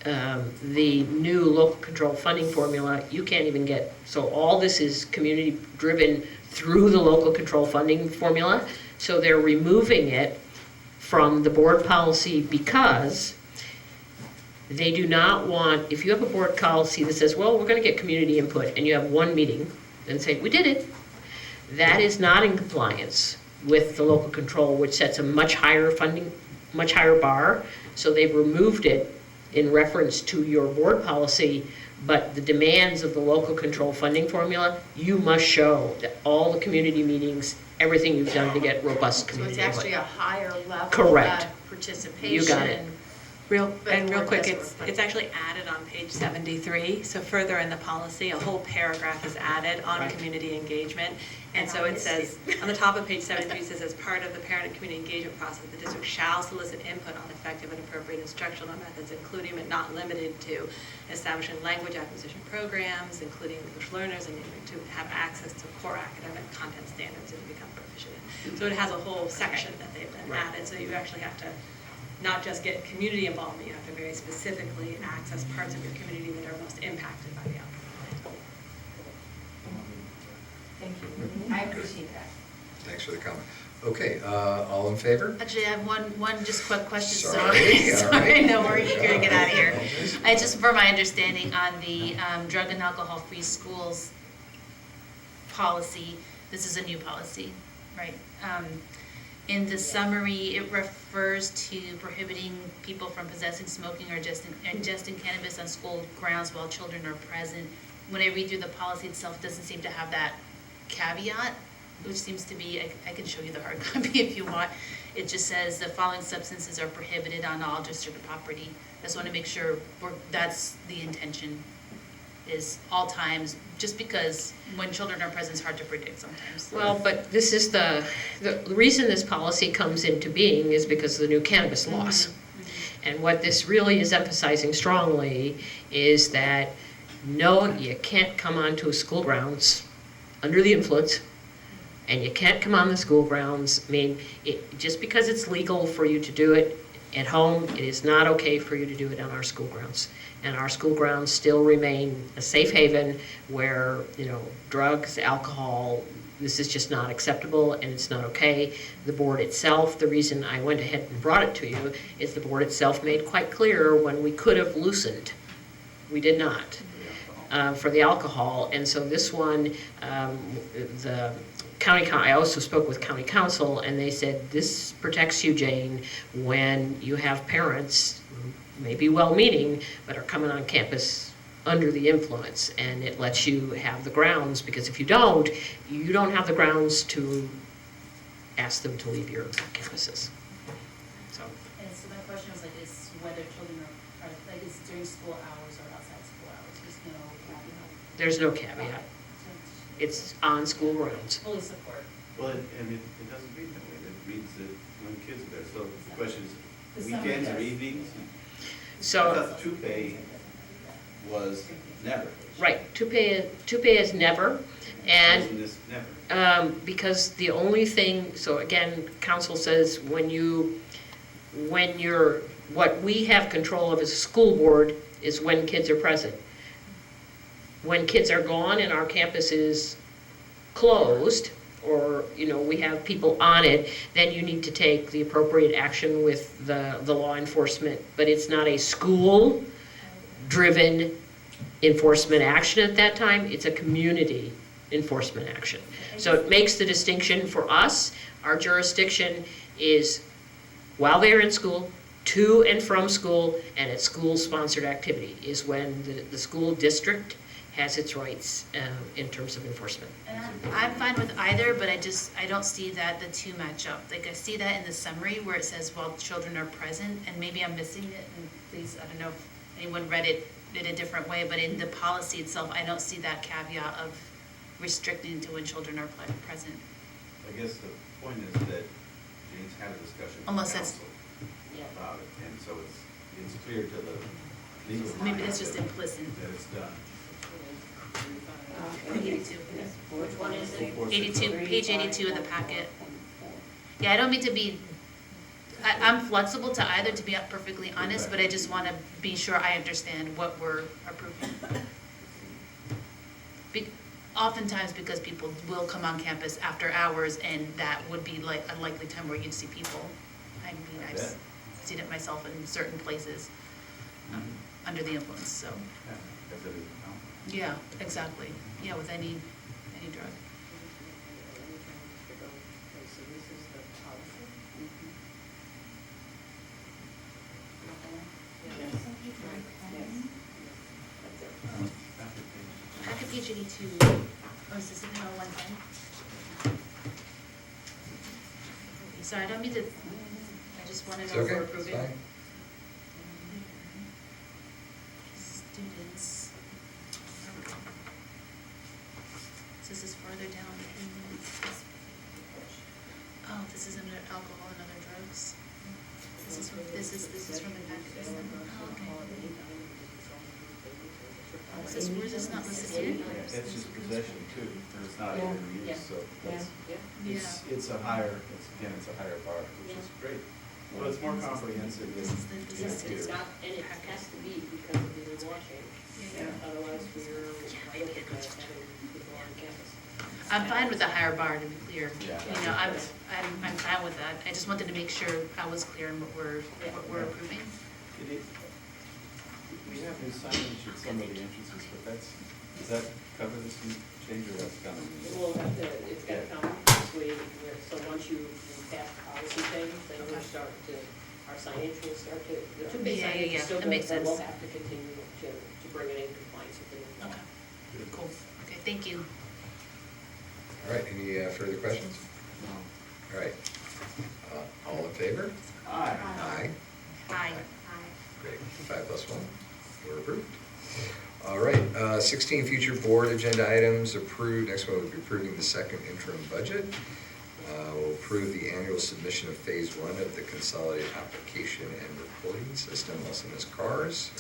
the new local control funding formula, you can't even get, so all this is community driven through the local control funding formula. So they're removing it from the board policy because they do not want, if you have a board policy that says, well, we're going to get community input, and you have one meeting and say, we did it, that is not in compliance with the local control, which sets a much higher funding, much higher bar. So they've removed it in reference to your board policy, but the demands of the local control funding formula, you must show that all the community meetings, everything you've done to get robust So community it's actually input. a higher level Correct. of participation. You got it. Real But quick, that's it's actually added on page 73, so further in the policy, a whole paragraph is added on Right. community engagement. And so it says, on the top of page 73, it says, as part of the parent and community engagement process, the district shall solicit input on effective and appropriate instructional methods, including but not limited to establishing language acquisition programs, including English learners, and to have access to core academic content standards and to become proficient in. So it has a whole section that they've then added, so you actually have to not just get community involvement, you have to very specifically access parts of your community that are most impacted by the outcome. Thank you. I appreciate that. Thanks for the comment. Okay, all in favor? Actually, I have one just quick question, Sorry, all sorry, right. no, we're eager to get out of here. I just, for my understanding on the drug and alcohol-free schools policy, this is a new policy, right? In the summary, it refers to prohibiting people from possessing, smoking, or ingesting cannabis on school grounds while children are present. When I read through the policy itself, it doesn't seem to have that caveat, which seems to be, I can show you the hard copy if you want. It just says the following substances are prohibited on all district property. I just want to make sure that's the intention, is all times, just because when children are present, it's hard to predict sometimes. Well, but this is the reason this policy comes into being is because of the new cannabis laws. And what this really is emphasizing strongly is that no, you can't come onto school grounds under the influence, and you can't come on the school grounds. I mean, just because it's legal for you to do it at home, it is not okay for you to do it on our school grounds. And our school grounds still remain a safe haven where, you know, drugs, alcohol, this is just not acceptable and it's not okay. The board itself, the reason I went ahead and brought it to you is the board itself made quite clear when we could have loosened, we did not, for the alcohol. And so this one, the county, I also spoke with county council and they said, this protects you, Jane, when you have parents who may be well-meaning, but are coming on campus under the influence, and it lets you have the grounds, because if you don't have the grounds to ask them to leave your campuses. So. And so my question was like, is whether children are like, is during school hours or outside school hours, there's no caveat? There's no caveat. It's on school grounds. Fully support. Well, and it doesn't read that way, it reads that when kids are there, so the question The is, summer weekends or does. evenings? So. I thought the two-pay was never. Right, two pay is never, and Isn't this never? because the only thing, so again, council says when you're, what we have control of as a school board is when kids are present. When kids are gone and our campus is closed, or, we have people on it, then you need to take the appropriate action with the law enforcement. But it's not a school-driven enforcement action at that time, it's a community enforcement action. So it makes the distinction for us. Our jurisdiction is while they're in school, to and from school, and at school-sponsored activity is when the school district has its rights in terms of enforcement. And I'm fine with either, but I don't see that the two match up. Like, I see that in the summary where it says while children are present, and maybe I'm missing it, and please, I don't know if anyone read it in a different way, but in the policy itself, I don't see that caveat of restricting to when children are present. I guess the point is that Jane's had a discussion with Unless that's- council about it, and so it's clear to the legal. Maybe that's just implicit. That it's done. 82. Which one is it? 82, page 82 of the packet. Yeah, I don't mean to be, I'm flexible to either, to be perfectly honest, but I just want to be sure I understand what we're approving. Oftentimes because people will come on campus after hours, and that would be like a likely time where you'd see people. I mean, I've seen it myself in certain places under the influence, so. Yeah, exactly. Yeah, with any drug. Back to page 82. Oh, is this in 110? Sorry, I don't mean to, I just want to It's know if okay, we're it's approving. fine. Students. So this is further down. Oh, this is under alcohol and other drugs. This is from the packet. Oh, okay. Where's this not listed here? It's just possession too, and it's not even use, so it's a higher, it's a higher bar, which is great. Well, it's more comprehensive than It's not, and it has to be because of the law change. Otherwise, we're looking at having people on campus. I'm fine with the higher bar, to be clear. Yeah. I'm fine with that. I just wanted to make sure I was clear on what we're approving. We have new signage at some of the entrances, but does that cover this new change or that's coming? We'll have to, it's gotta come this way, so once you pass policy things, then we'll start to, our signage will start to, the two-bay signage is still that good, makes but we'll sense. have to continue to bring it in compliance with the new law. Okay, cool. Okay, thank you. All right, any further questions? All right, all in favor? Aye. Aye. Aye. Great, 5+1, we're approved. All right, 16 future board agenda items approved. Next one will be approving the second interim budget. We'll approve the annual submission of phase 1 of the consolidated application and reporting system, also known as CARS.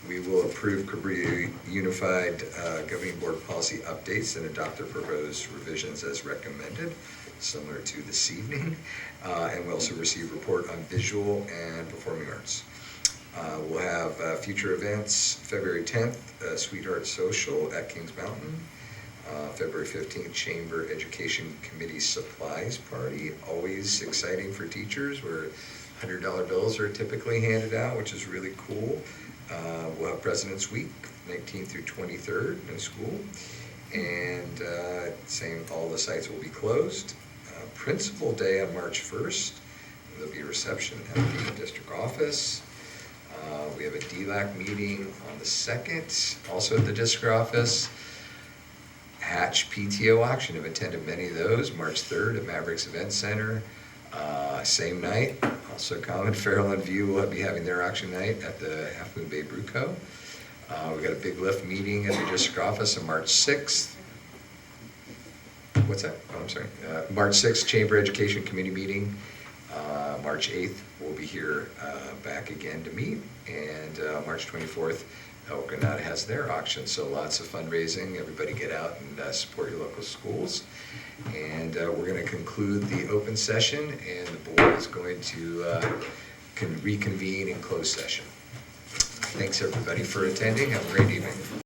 We will approve Cabrillo Unified Governing Board policy updates and adopt the proposed revisions as recommended, similar to this evening. And we'll also receive a report on visual and performing arts. We'll have future events, February 10th, Sweetheart Social at Kings Mountain. February 15th, Chamber Education Committee Supplies Party, always exciting for teachers, where $100 bills are typically handed out, which is really cool. We'll have President's Week, 19th through 23rd, no school. And all the sites will be closed. Principal Day on March 1st, there'll be a reception at the district office. We have a DLAC meeting on the 2nd, also at the district office. Hatch PTO auction, I've attended many of those, March 3rd at Mavericks Event Center. Same night, also Common Fairland View will be having their auction night at the Half Moon Bay Brew Co. We got a Big Lift meeting at the district office on March 6th. What's that? Oh, I'm sorry. March 6th, Chamber Education Committee meeting. March 8th, we'll be here back again to meet. And March 24th, El Granada has their auction, so lots of fundraising. Everybody get out and support your local schools. And we're going to conclude the open session, and the board is going to reconvene in closed session. Thanks, everybody, for attending. Have a great evening.